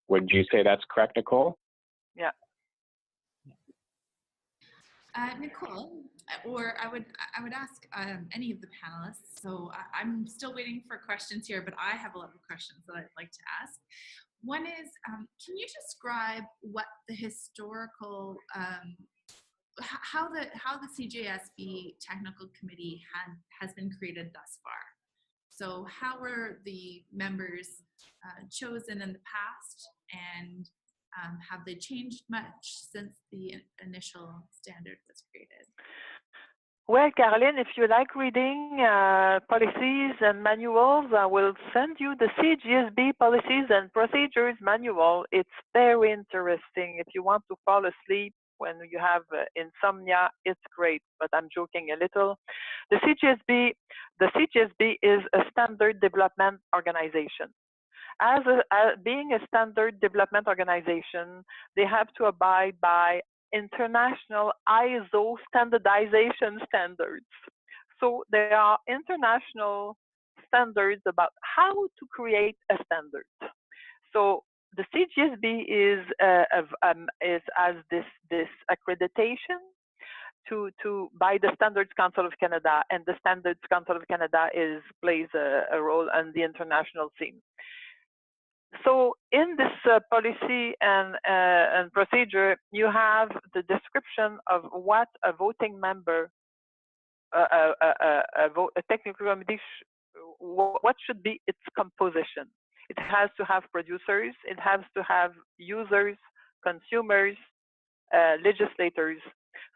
Would you say that's correct, Nicole? Yeah. Nicole, or I would ask any of the panelists. So I'm still waiting for questions here, but I have a lot of questions that I'd like to ask. One is, can you describe what the historical, how the CJSB technical committee has been created thus far? So how were the members chosen in the past, and have they changed much since the initial standard was created? Well, Caroline, if you like reading policies and manuals, I will send you the CJSB Policies and Procedures Manual. It's very interesting. If you want to fall asleep when you have insomnia, it's great, but I'm joking a little. The CJSB is a standard development organization. As being a standard development organization, they have to abide by international ISO standardization standards. So there are international standards about how to create a standard. So the CJSB has this accreditation by the Standards Council of Canada, and the Standards Council of Canada plays a role on the international scene. So in this policy and procedure, you have the description of what a voting member, a technical committee, what should be its composition. It has to have producers, it has to have users, consumers, legislators.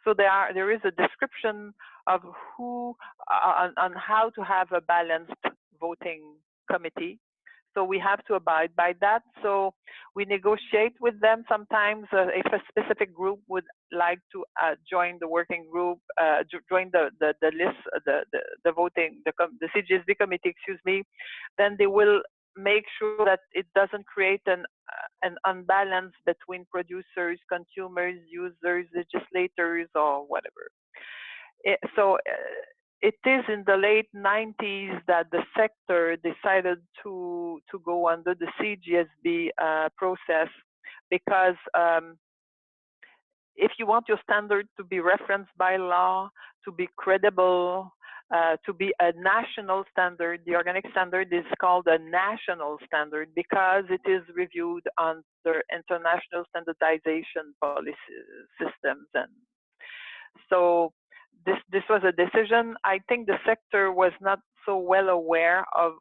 So there is a description of on how to have a balanced voting committee. So we have to abide by that. So we negotiate with them sometimes if a specific group would like to join the working group, join the list, the voting, the CJSB committee, excuse me, then they will make sure that it doesn't create an unbalance between producers, consumers, users, legislators, or whatever. It is in the late 90s that the sector decided to go under the CJSB process, because if you want your standard to be referenced by law, to be credible, to be a national standard, the organic standard is called a national standard because it is reviewed under international standardization policy systems. And so this was a decision. I think the sector was not so well aware of.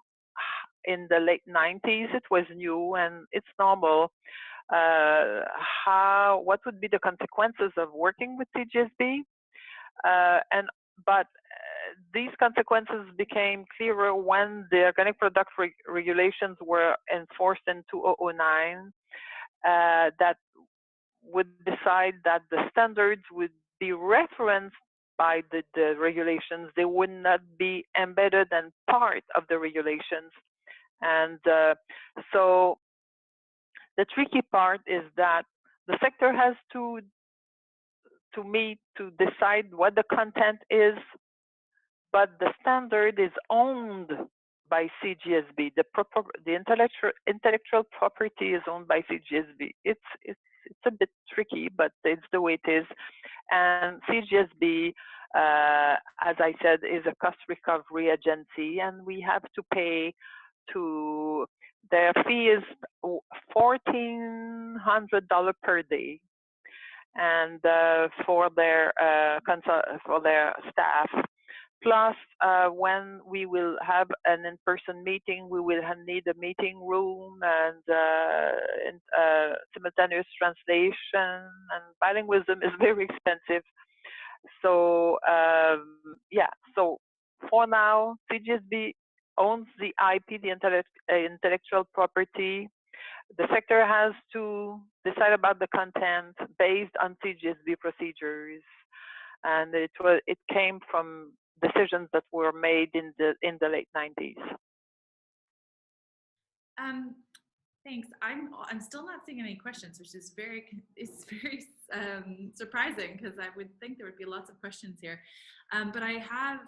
In the late 90s, it was new, and it's normal. What would be the consequences of working with CJSB? But these consequences became clearer when the organic product regulations were enforced in 2009. That would decide that the standards would be referenced by the regulations. They would not be embedded and part of the regulations. And so the tricky part is that the sector has to decide what the content is, but the standard is owned by CJSB. The intellectual property is owned by CJSB. It's a bit tricky, but it's the way it is. And CJSB, as I said, is a cost recovery agency, and we have to pay to. Their fee is $1,400 per day, and for their staff. Plus, when we will have an in-person meeting, we will need a meeting room and simultaneous translation, and bilingualism is very expensive. So yeah, so for now, CJSB owns the IP, the intellectual property. The sector has to decide about the content based on CJSB procedures, and it came from decisions that were made in the late 90s. Thanks. I'm still not seeing any questions, which is very surprising, because I would think there would be lots of questions here. But I have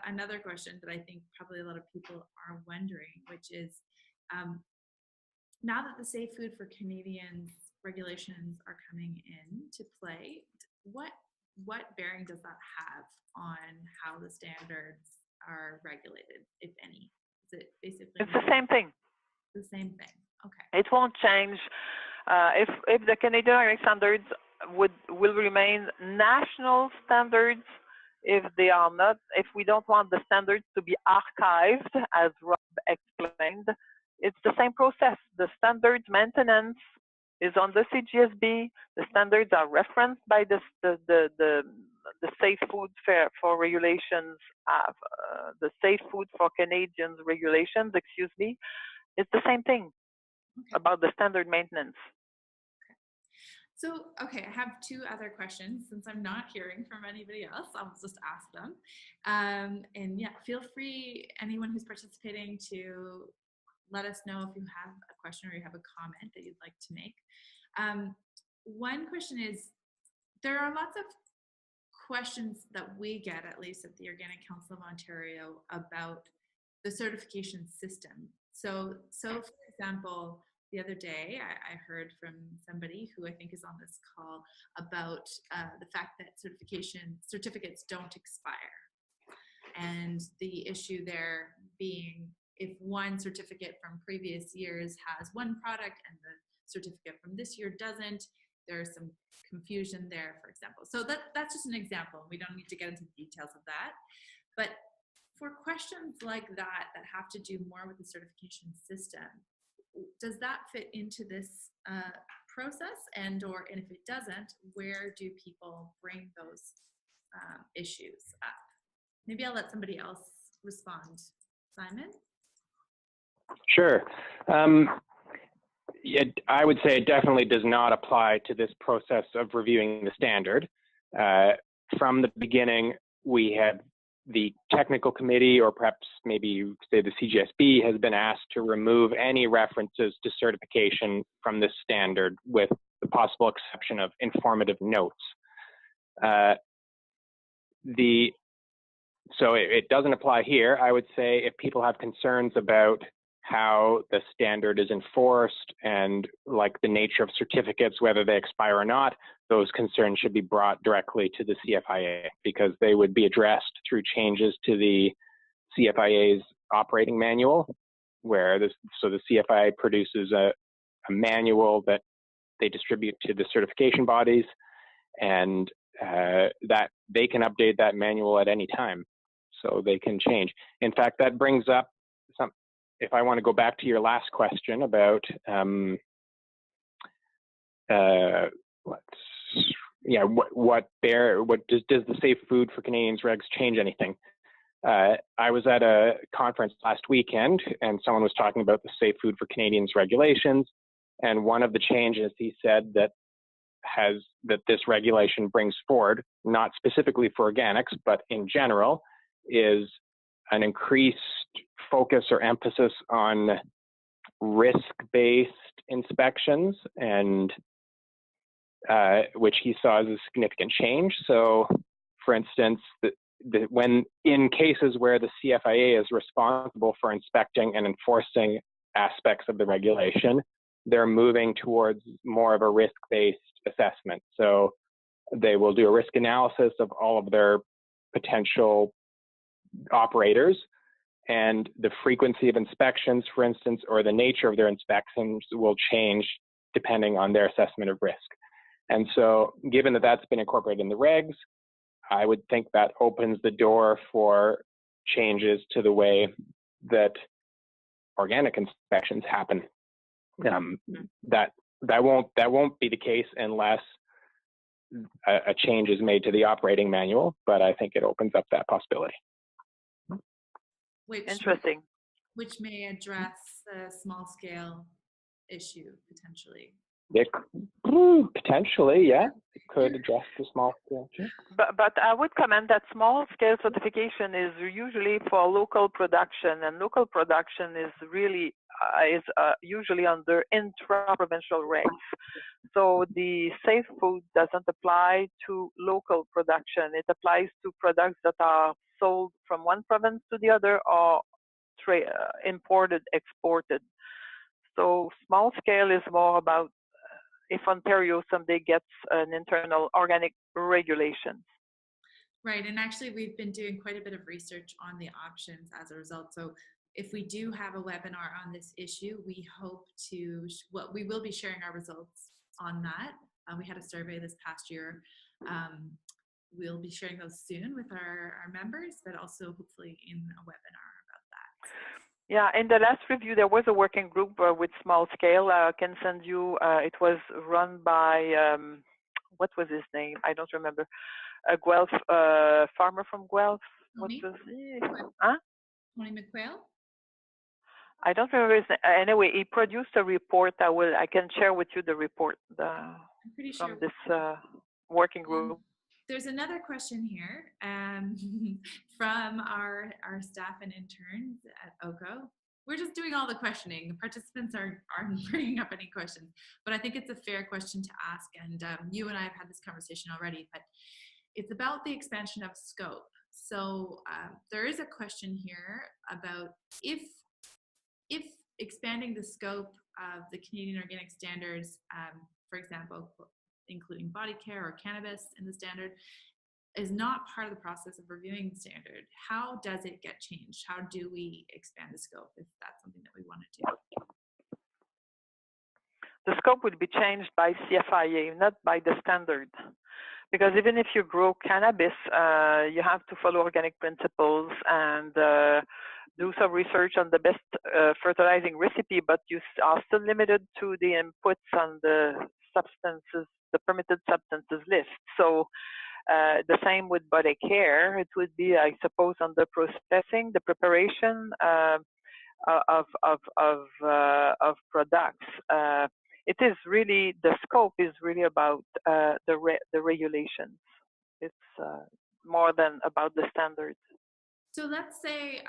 another question that I think probably a lot of people are wondering, which is, now that the Safe Food for Canadians regulations are coming into play, what bearing does that have on how the standards are regulated, if any? Is it basically? It's the same thing. The same thing. Okay. It won't change. If the Canadian Organic Standards will remain national standards, if they are not, if we don't want the standards to be archived, as Rob explained, it's the same process. The standards maintenance is on the CGSB. The standards are referenced by the Safe Food for Regulations, the Safe Food for Canadians regulations, excuse me. It's the same thing about the standard maintenance. So, okay, I have two other questions. Since I'm not hearing from anybody else, I'll just ask them. And yeah, feel free, anyone who's participating, to let us know if you have a question or you have a comment that you'd like to make. One question is, there are lots of questions that we get, at least at the Organic Council of Ontario, about the certification system. So for example, the other day, I heard from somebody who I think is on this call about the fact that certificates don't expire. And the issue there being, if one certificate from previous years has one product and the certificate from this year doesn't, there's some confusion there, for example. So that's just an example. We don't need to get into the details of that. But for questions like that have to do more with the certification system, does that fit into this process? And if it doesn't, where do people bring those issues up? Maybe I'll let somebody else respond. Simon? Sure. I would say it definitely does not apply to this process of reviewing the standard. From the beginning, we had the technical committee, or perhaps maybe you say the CGSB, has been asked to remove any references to certification from this standard, with the possible exception of informative notes. So it doesn't apply here. I would say if people have concerns about how the standard is enforced and like the nature of certificates, whether they expire or not, those concerns should be brought directly to the CFIA, because they would be addressed through changes to the CFIA's operating manual, where the CFIA produces a manual that they distribute to the certification bodies, and that they can update that manual at any time, so they can change. In fact, that brings up some, if I want to go back to your last question about does the Safe Food for Canadians regs change anything? I was at a conference last weekend, and someone was talking about the Safe Food for Canadians regulations, and one of the changes he said that this regulation brings forward, not specifically for organics, but in general, is an increased focus or emphasis on risk-based inspections, and which he saw as a significant change. So, for instance, when in cases where the CFIA is responsible for inspecting and enforcing aspects of the regulation, they're moving towards more of a risk-based assessment. So they will do a risk analysis of all of their potential operators, and the frequency of inspections, for instance, or the nature of their inspections will change depending on their assessment of risk. And so given that that's been incorporated in the regs, I would think that opens the door for changes to the way that organic inspections happen. That won't be the case unless a change is made to the operating manual, but I think it opens up that possibility. Interesting. Which may address the small scale issue potentially. Potentially, yeah. It could address the small scale issue. But I would comment that small scale certification is usually for local production, and local production is really usually under intra-provincial regs. So the Safe Food doesn't apply to local production. It applies to products that are sold from one province to the other, or imported, exported. So small scale is more about if Ontario someday gets an internal organic regulation. Right, and actually we've been doing quite a bit of research on the options as a result. So if we do have a webinar on this issue, we hope to, we will be sharing our results on that. We had a survey this past year. We'll be sharing those soon with our members, but also hopefully in a webinar about that. Yeah, in the last review, there was a working group with small scale. I can send you, it was run by, what was his name? I don't remember. A Guelph farmer from Guelph. What Tony? was he? Huh? Tony McQuail? I don't remember his name. Anyway, he produced a report. I can share with you the report I'm pretty sure. from this working group. There's another question here from our staff and interns at OCO. We're just doing all the questioning. The participants aren't bringing up any questions, but I think it's a fair question to ask. And you and I have had this conversation already, but it's about the expansion of scope. So there is a question here about if expanding the scope of the Canadian Organic Standards, for example, including body care or cannabis in the standard, is not part of the process of reviewing the standard, how does it get changed? How do we expand the scope if that's something that we want to do? The scope would be changed by CFIA, not by the standard. Because even if you grow cannabis, you have to follow organic principles and do some research on the best fertilizing recipe, but you are still limited to the inputs on the substances, the permitted substances list. So the same with body care. It would be, I suppose, on the processing, the preparation of products. It is really, the scope is really about the regulations. It's more than about the standards. So let's say,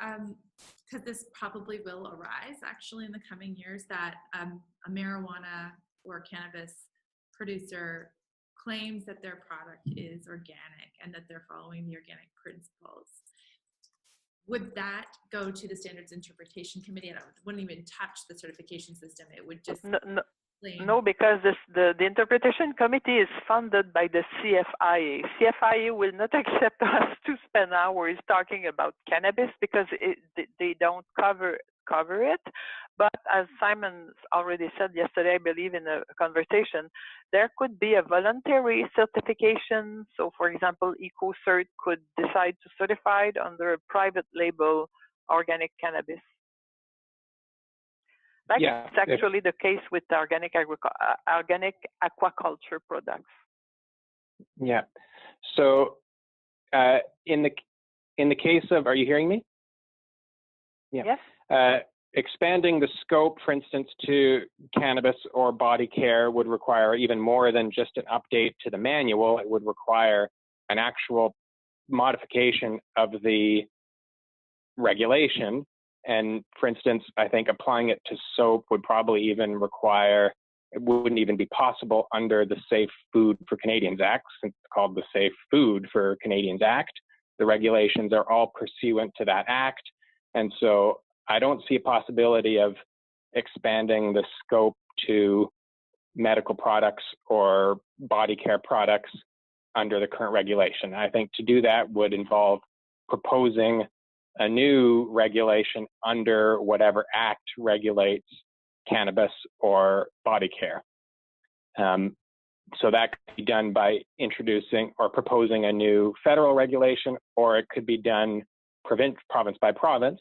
because this probably will arise actually in the coming years, that a marijuana or cannabis producer claims that their product is organic and that they're following the organic principles. Would that go to the Standards Interpretation Committee? And it wouldn't even touch the certification system. It would just No, because the interpretation committee is funded by the CFIA. CFIA will not accept us to spend hours talking about cannabis because they don't cover it. But as Simon already said yesterday, I believe in a conversation, there could be a voluntary certification. So for example, EcoCert could decide to certify it under a private label organic cannabis. Like it's actually the case with organic aquaculture products. Yeah. So in the case of, are you hearing me? Yeah. Yes. Expanding the scope, for instance, to cannabis or body care would require even more than just an update to the manual. It would require an actual modification of the regulation. And for instance, I think applying it to soap would probably even require, it wouldn't even be possible under the Safe Food for Canadians Act, since it's called the Safe Food for Canadians Act. The regulations are all pursuant to that act. And so I don't see a possibility of expanding the scope to medical products or body care products under the current regulation. I think to do that would involve proposing a new regulation under whatever act regulates cannabis or body care. So that could be done by introducing or proposing a new federal regulation, or it could be done province by province.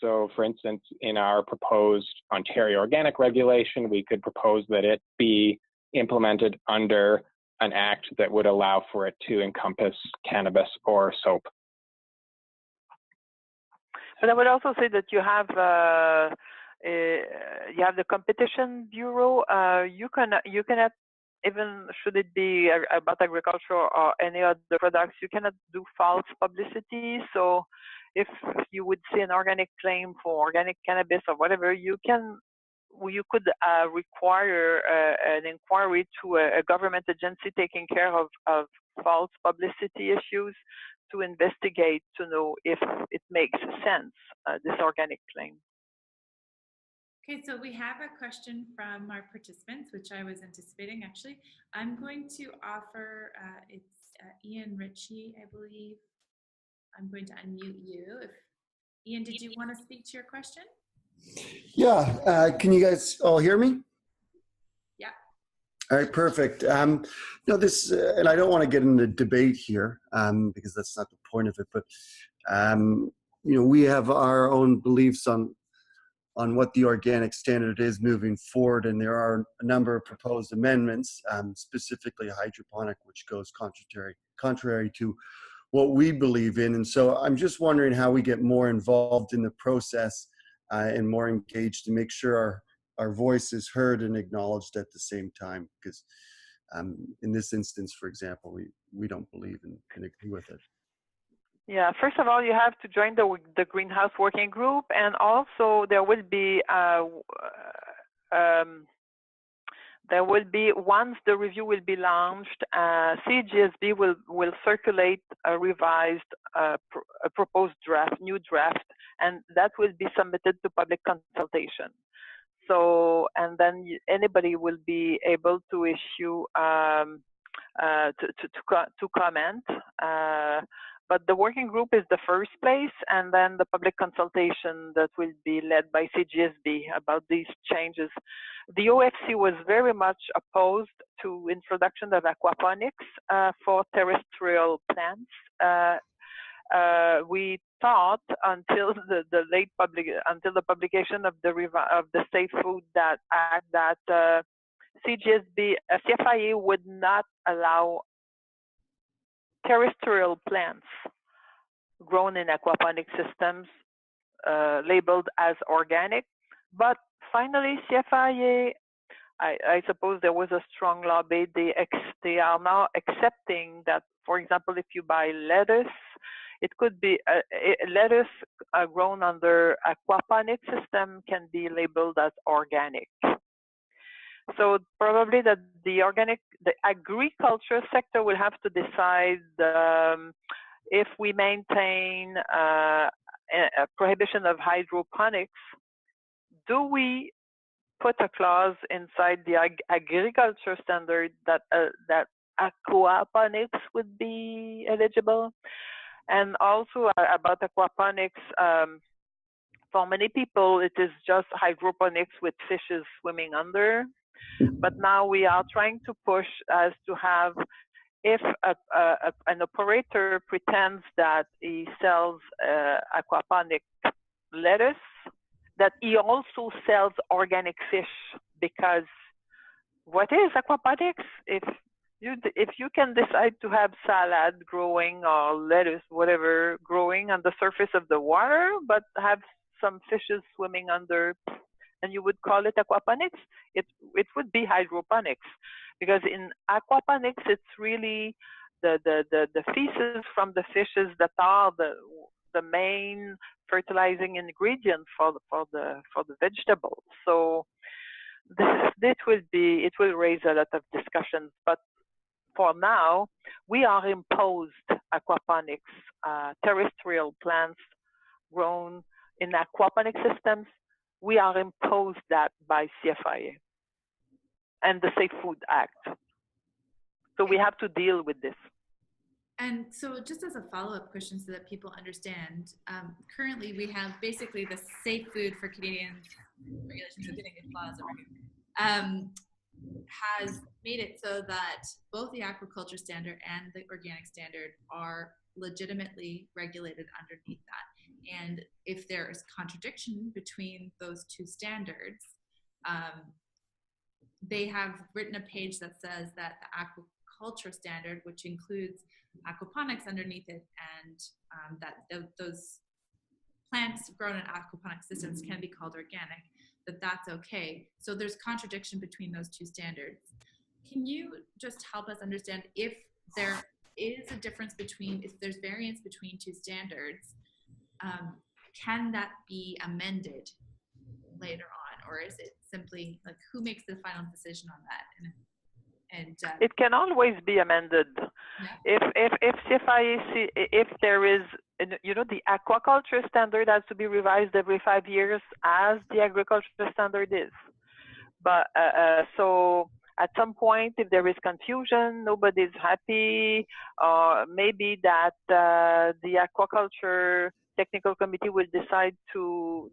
So for instance, in our proposed Ontario organic regulation, we could propose that it be implemented under an act that would allow for it to encompass cannabis or soap. But I would also say that you have the Competition Bureau. You cannot, even should it be about agriculture or any other products, you cannot do false publicity. So if you would see an organic claim for organic cannabis or whatever, you could require an inquiry to a government agency taking care of false publicity issues to investigate to know if it makes sense, this organic claim. Okay, so we have a question from our participants, which I was anticipating actually. I'm going to offer, it's Ian Ritchie, I believe. I'm going to unmute you. If Ian, did you want to speak to your question? Yeah, can you guys all hear me? Yeah. All right, perfect. No, this, and I don't want to get into debate here because that's not the point of it. But we have our own beliefs on what the organic standard is moving forward, and there are a number of proposed amendments, specifically hydroponic, which goes contrary to what we believe in. And so I'm just wondering how we get more involved in the process and more engaged to make sure our voice is heard and acknowledged at the same time. Because in this instance, for example, we don't believe and agree with it. Yeah, first of all, you have to join the Greenhouse Working Group, and also there will be once the review will be launched, CGSB will circulate a revised a proposed new draft, and that will be submitted to public consultation. So, and then anybody will be able to issue to comment. But the working group is the first place, and then the public consultation that will be led by CGSB about these changes. The OFC was very much opposed to introduction of aquaponics for terrestrial plants. We thought until until the publication of the Safe Food Act that CFIA would not allow terrestrial plants grown in aquaponic systems labeled as organic. But finally, CFIA, I suppose there was a strong lobby. They are now accepting that, for example, if you buy lettuce, it could be lettuce grown under aquaponic system can be labeled as organic. So probably that the agriculture sector will have to decide if we maintain a prohibition of hydroponics. Do we put a clause inside the agriculture standard that aquaponics would be eligible? And also about aquaponics, for many people it is just hydroponics with fishes swimming under. But now we are trying to push as to have, if an operator pretends that he sells aquaponic lettuce, that he also sells organic fish. Because what is aquaponics? If you can decide to have salad growing or lettuce, whatever, growing on the surface of the water, but have some fishes swimming under, and you would call it aquaponics, it would be hydroponics. Because in aquaponics, it's really the feces from the fishes that are the main fertilizing ingredient for the vegetables. So it will raise a lot of discussions. But for now, we are imposed aquaponics, terrestrial plants grown in aquaponic systems. We are imposed that by CFIA and the Safe Food Act. So we have to deal with this. And so just as a follow-up question so that people understand, currently we have basically the Safe Food for Canadians regulations, getting a clause has made it so that both the aquaculture standard and the organic standard are legitimately regulated underneath that. And if there is contradiction between those two standards, they have written a page that says that the aquaculture standard, which includes aquaponics underneath it, and that those plants grown in aquaponic systems can be called organic, that's okay. So there's contradiction between those two standards. Can you just help us understand if there is a difference between, if there's variance between two standards, can that be amended later on, or is it simply like who makes the final decision on that? And it can always be amended. Yeah. If CFIA, if there is, the aquaculture standard has to be revised every 5 years, as the agriculture standard is. But so at some point, if there is confusion, nobody's happy, or maybe that the aquaculture technical committee will decide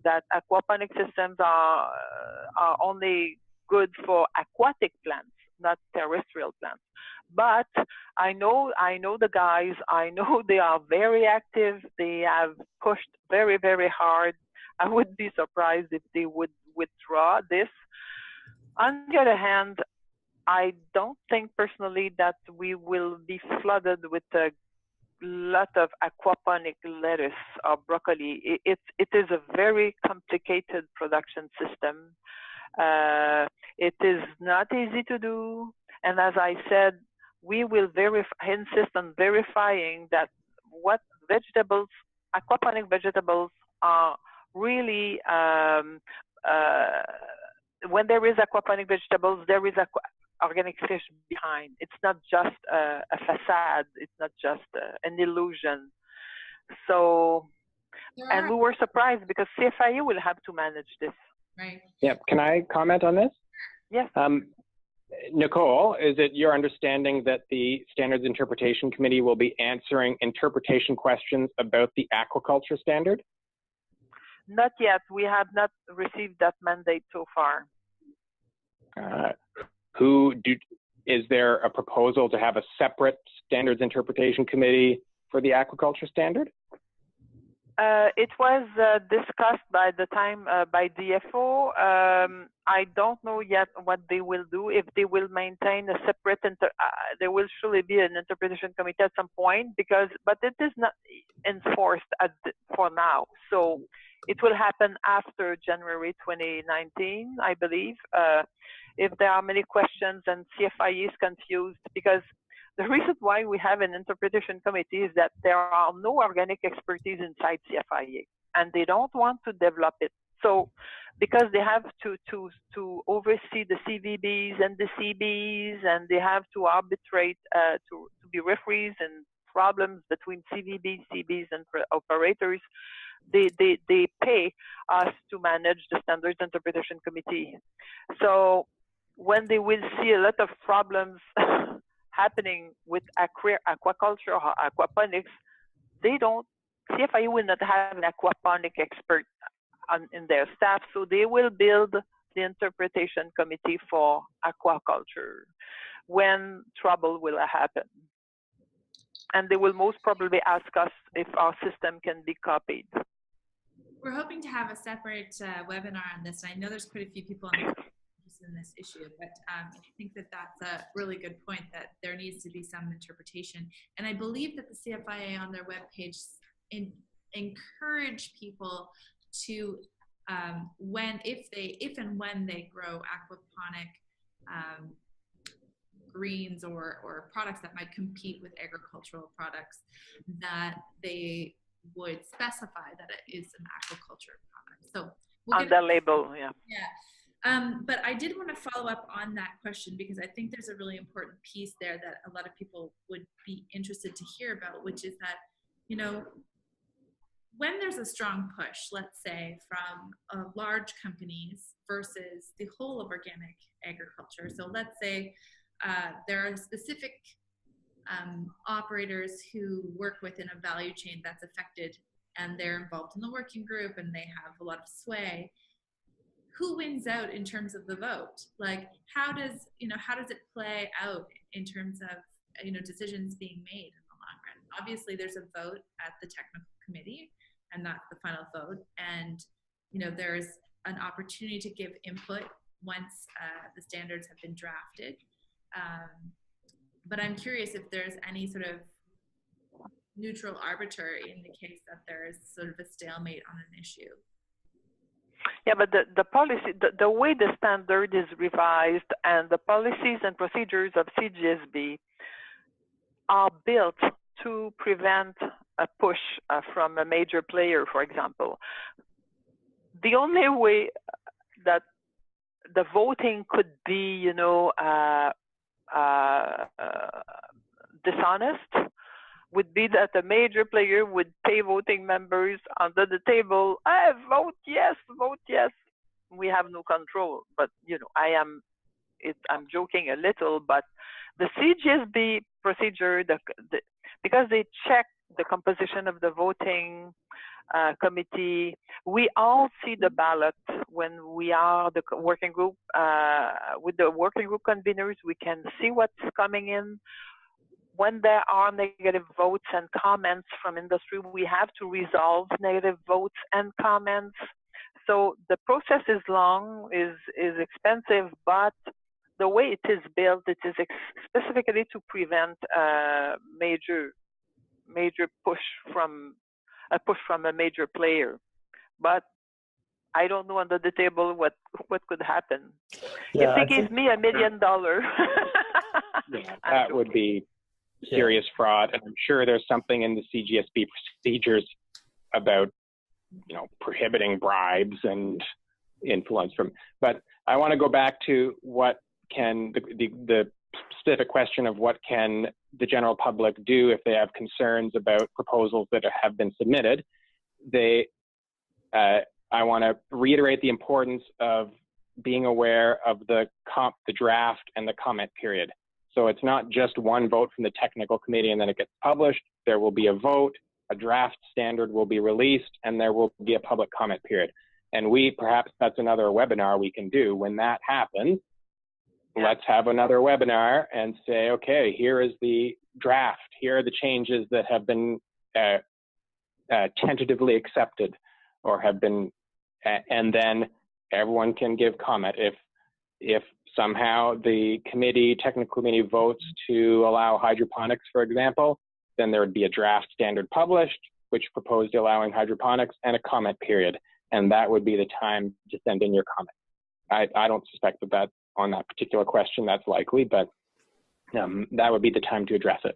that aquaponic systems are only good for aquatic plants, not terrestrial plants. But I know the guys. I know they are very active. They have pushed very, very hard. I would be surprised if they would withdraw this. On the other hand, I don't think personally that we will be flooded with a lot of aquaponic lettuce or broccoli. It is a very complicated production system. It is not easy to do. And as I said, we will insist on verifying that what vegetables, aquaponic vegetables are really, when there is aquaponic vegetables, there is organic fish behind. It's not just a facade. It's not just an illusion. So, and we were surprised because CFIU will have to manage this. Right. Yeah. Can I comment on this? Yes. Nicole, is it your understanding that the Standards Interpretation Committee will be answering interpretation questions about the aquaculture standard? Not yet. We have not received that mandate so far. Is there a proposal to have a separate Standards Interpretation Committee for the aquaculture standard? It was discussed by the time by DFO. I don't know yet what they will do. If they will maintain a separate, there will surely be an interpretation committee at some point, but it is not enforced for now. So it will happen after January 2019, I believe. If there are many questions and CFIE is confused, because the reason why we have an interpretation committee is that there are no organic expertise inside CFIE, and they don't want to develop it. So, because they have to oversee the CVBs and the CBs, and they have to arbitrate, to be referees in problems between CVBs, CBs, and operators, they pay us to manage the Standards Interpretation Committee. So, when they will see a lot of problems happening with aquaculture or aquaponics, CFIU will not have an aquaponic expert in their staff, so they will build the interpretation committee for aquaculture when trouble will happen. And they will most probably ask us if our system can be copied. We're hoping to have a separate webinar on this. I know there's quite a few people on the in this issue, but I think that that's a really good point, that there needs to be some interpretation. And I believe that the CFIA on their webpage encourage people to, if and when they grow aquaponic greens or products that might compete with agricultural products, that they would specify that it is an aquaculture product. So on the label, yeah. Yeah. But I did want to follow up on that question, because I think there's a really important piece there that a lot of people would be interested to hear about, which is that, you know, when there's a strong push, let's say from large companies versus the whole of organic agriculture. So let's say there are specific operators who work within a value chain that's affected, and they're involved in the working group and they have a lot of sway. Who wins out in terms of the vote? Like, how does it play out in terms of, you know, decisions being made in the long run? Obviously, there's a vote at the technical committee, and that's the final vote. And, you know, there's an opportunity to give input once the standards have been drafted. But I'm curious if there's any sort of neutral arbiter in the case that there is sort of a stalemate on an issue. Yeah, but the policy, the way the standard is revised and the policies and procedures of CGSB are built to prevent a push from a major player, for example. The only way that the voting could be, you know, dishonest would be that a major player would pay voting members under the table, vote yes, vote yes. We have no control, but, you know, I'm joking a little, but the CGSB procedure, because they check the composition of the voting, committee. We all see the ballot when we are the working group. With the working group conveners, we can see what's coming in. When there are negative votes and comments from industry, we have to resolve negative votes and comments. So the process is long, is expensive, but the way it is built, it is specifically to prevent major push from a major player. But I don't know under the table what could happen. Yeah, if they gave me $1 million, Yeah, that would be serious fraud, and I'm sure there's something in the CGSB procedures about, you know, prohibiting bribes and influence from. But I want to go back to what can the specific question of what can the general public do if they have concerns about proposals that have been submitted. I want to reiterate the importance of being aware of the draft and the comment period. So it's not just one vote from the technical committee and then it gets published. There will be a vote, a draft standard will be released, and there will be a public comment period. And perhaps that's another webinar we can do. When that happens, let's have another webinar and say, okay, here is the draft. Here are the changes that have been tentatively accepted or have been, and then everyone can give comment. If somehow the technical committee votes to allow hydroponics, for example, then there would be a draft standard published, which proposed allowing hydroponics, and a comment period. And that would be the time to send in your comment. I don't suspect that on that particular question that's likely, but that would be the time to address it.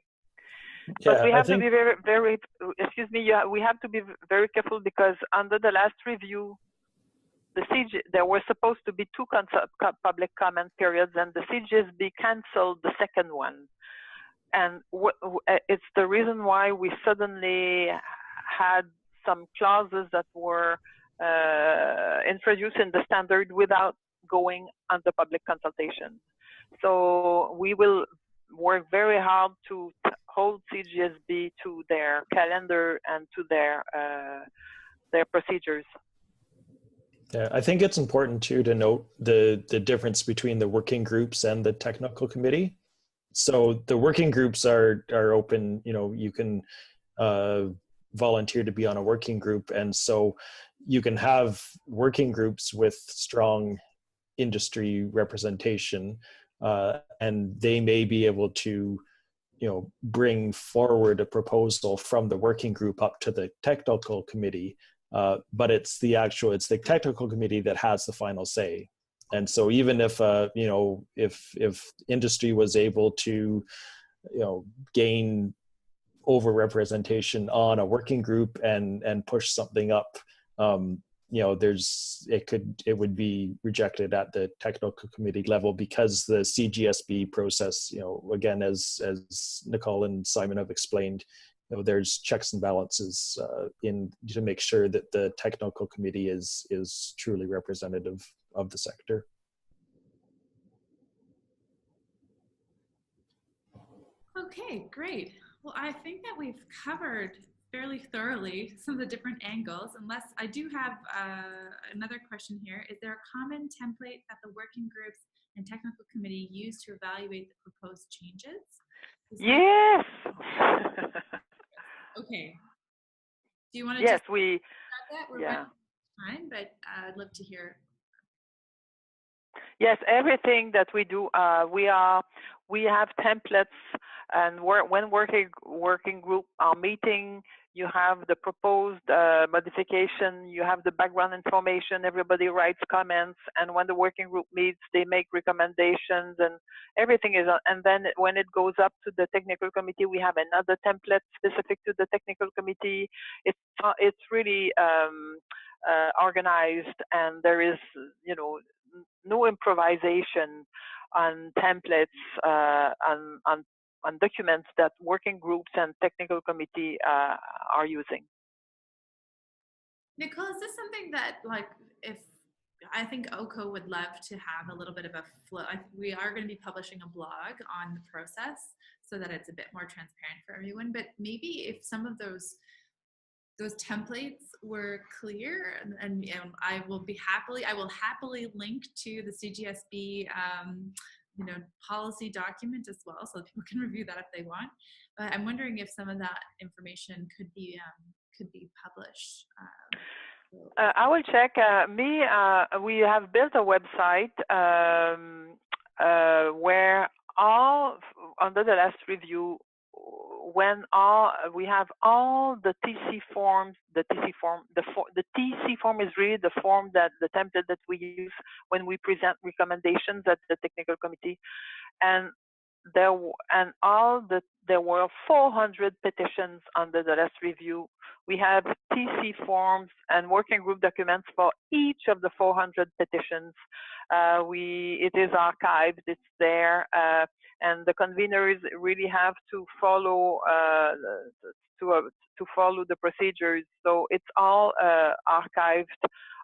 But we have to be very, very, excuse me, we have to be very careful because under the last review, there were supposed to be 2 public comment periods, and the CGSB canceled the second one. And it's the reason why we suddenly had some clauses that were introduced in the standard without going under public consultation. So we will work very hard to hold CGSB to their calendar and to their procedures. Yeah, I think it's important too to note the difference between the working groups and the technical committee. So the working groups are open, you know, you can volunteer to be on a working group. And so you can have working groups with strong industry representation, and they may be able to, you know, bring forward a proposal from the working group up to the technical committee. But it's the technical committee that has the final say. And so even if, you know, if industry was able to, you know, gain overrepresentation on a working group and push something up, you know, it would be rejected at the technical committee level because the CGSB process, you know, again, as Nicole and Simon have explained, you know, there's checks and balances to make sure that the technical committee is truly representative of the sector. Okay, great. Well, I think that we've covered fairly thoroughly some of the different angles, unless I do have another question here. Is there a common template that the working groups and technical committee use to evaluate the proposed changes? Yes. Okay. Do you want to? Yes, just we. That? We're Yeah. Time, but I'd love to hear. Yes, everything that we do, we have templates, and when working group are meeting, you have the proposed modification, you have the background information, everybody writes comments, and when the working group meets, they make recommendations, and everything is on. And then when it goes up to the technical committee, we have another template specific to the technical committee. It's really organized, and there is, you know, no improvisation on templates, on documents that working groups and technical committee are using. Nicole, is this something that, like, if I think OCO would love to have a little bit of a flow. We are going to be publishing a blog on the process so that it's a bit more transparent for everyone. But maybe if some of those those templates were clear, and I will happily link to the CGSB policy document as well, so people can review that if they want. But I'm wondering if some of that information could be published. I will check. We have built a website where under the last review, we have all the TC forms. The TC form is really the form the template that we use when we present recommendations at the technical committee, and there were 400 petitions under the last review. We have TC forms and working group documents for each of the 400 petitions. It is archived, it's there, and the conveners really have to follow the procedures. So it's all archived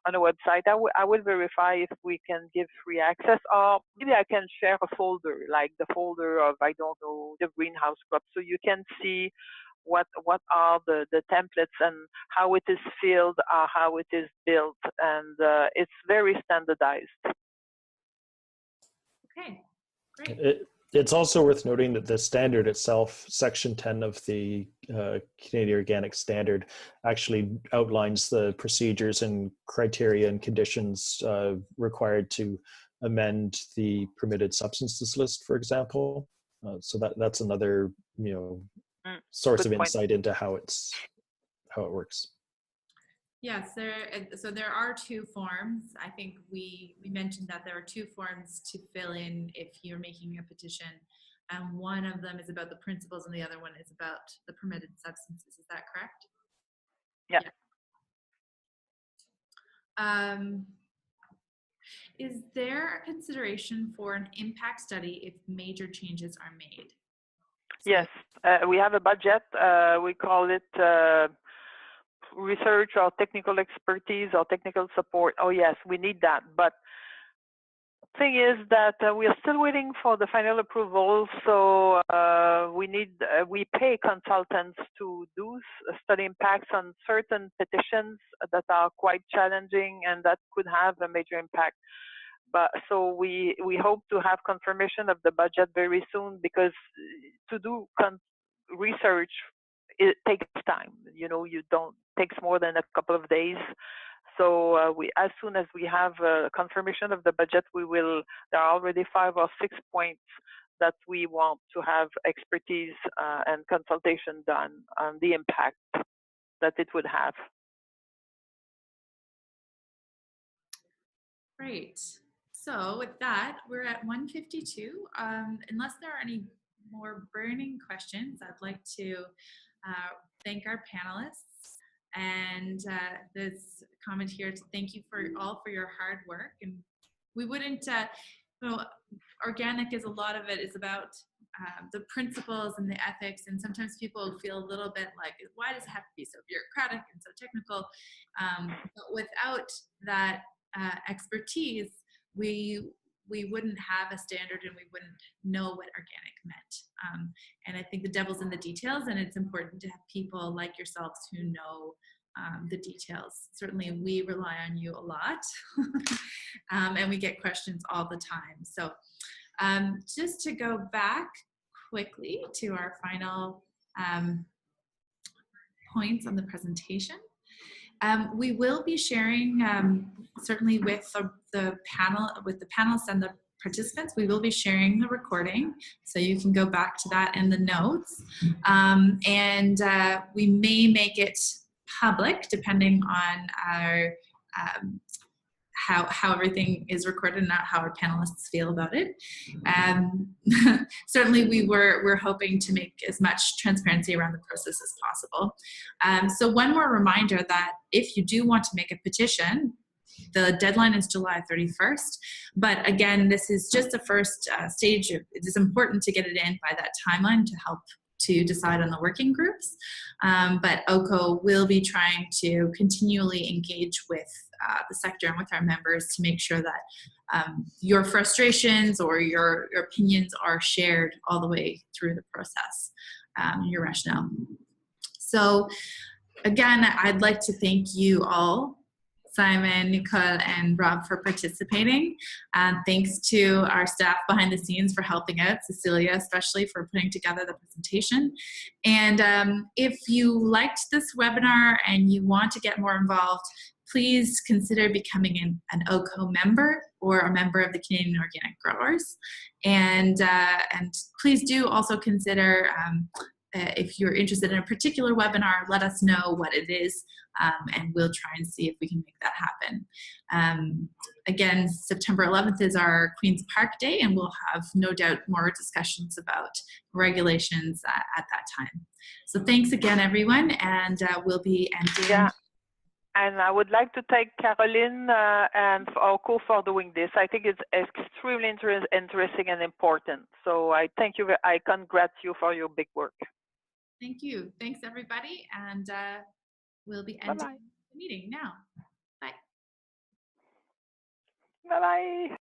on a website. I will verify if we can give free access, or maybe I can share a folder, like the folder of, I don't know, the greenhouse crops, so you can see what are the templates and how it is filled, how it is built, and it's very standardized. Okay, great. It's also worth noting that the standard itself, Section 10 of the Canadian Organic Standard, actually outlines the procedures and criteria and conditions required to amend the permitted substances list, for example. So that's another source of insight into how it works. Yes, so there are two forms. I think we mentioned that there are two forms to fill in if you're making a petition. And one of them is about the principles and the other one is about the permitted substances. Is that correct? Yeah. Is there a consideration for an impact study if major changes are made? Yes, we have a budget. We call it research or technical expertise or technical support. Oh yes, we need that. But thing is that we are still waiting for the final approval. So we pay consultants to do study impacts on certain petitions that are quite challenging and that could have a major impact. But so we hope to have confirmation of the budget very soon, because to do research, it takes time. Takes more than a couple of days. So as soon as we have confirmation of the budget, there are already 5 or 6 points that we want to have expertise and consultation done on the impact that it would have. Great. So with that, we're at 1:52. Unless there are any more burning questions, I'd like to thank our panelists and this comment here to thank you for your hard work. And we wouldn't, organic is a lot of it is about the principles and the ethics, and sometimes people feel a little bit like, why does it have to be so bureaucratic and so technical? But without that expertise, we wouldn't have a standard and we wouldn't know what organic meant. And I think the devil's in the details, and it's important to have people like yourselves who know the details. Certainly we rely on you a lot and we get questions all the time. So just to go back quickly to our final points on the presentation. We will be sharing, certainly with the panelists and the participants, we will be sharing the recording, so you can go back to that in the notes. And we may make it public depending on our how everything is recorded and how our panelists feel about it. Certainly we're hoping to make as much transparency around the process as possible. So one more reminder that if you do want to make a petition, the deadline is July 31st. But again, this is just the first stage. It is important to get it in by that timeline to help to decide on the working groups. But OCO will be trying to continually engage with the sector and with our members to make sure that your frustrations or your opinions are shared all the way through the process, your rationale. So again, I'd like to thank you all, Simon, Nicole, and Rob, for participating. Thanks to our staff behind the scenes for helping out, Cecilia especially for putting together the presentation. And if you liked this webinar and you want to get more involved, please consider becoming an OCO member or a member of the Canadian Organic Growers. And please do also consider, if you're interested in a particular webinar, let us know what it is, and we'll try and see if we can make that happen. Again, September 11th is our Queen's Park Day, and we'll have no doubt more discussions about regulations at that time. So thanks again, everyone, and we'll be ending. Yeah. And I would like to thank Caroline and OCO for doing this. I think it's extremely interesting and important. So I thank you. I congratulate you for your big work. Thank you. Thanks, everybody. And we'll be ending Bye-bye. the meeting now. Bye. Bye-bye.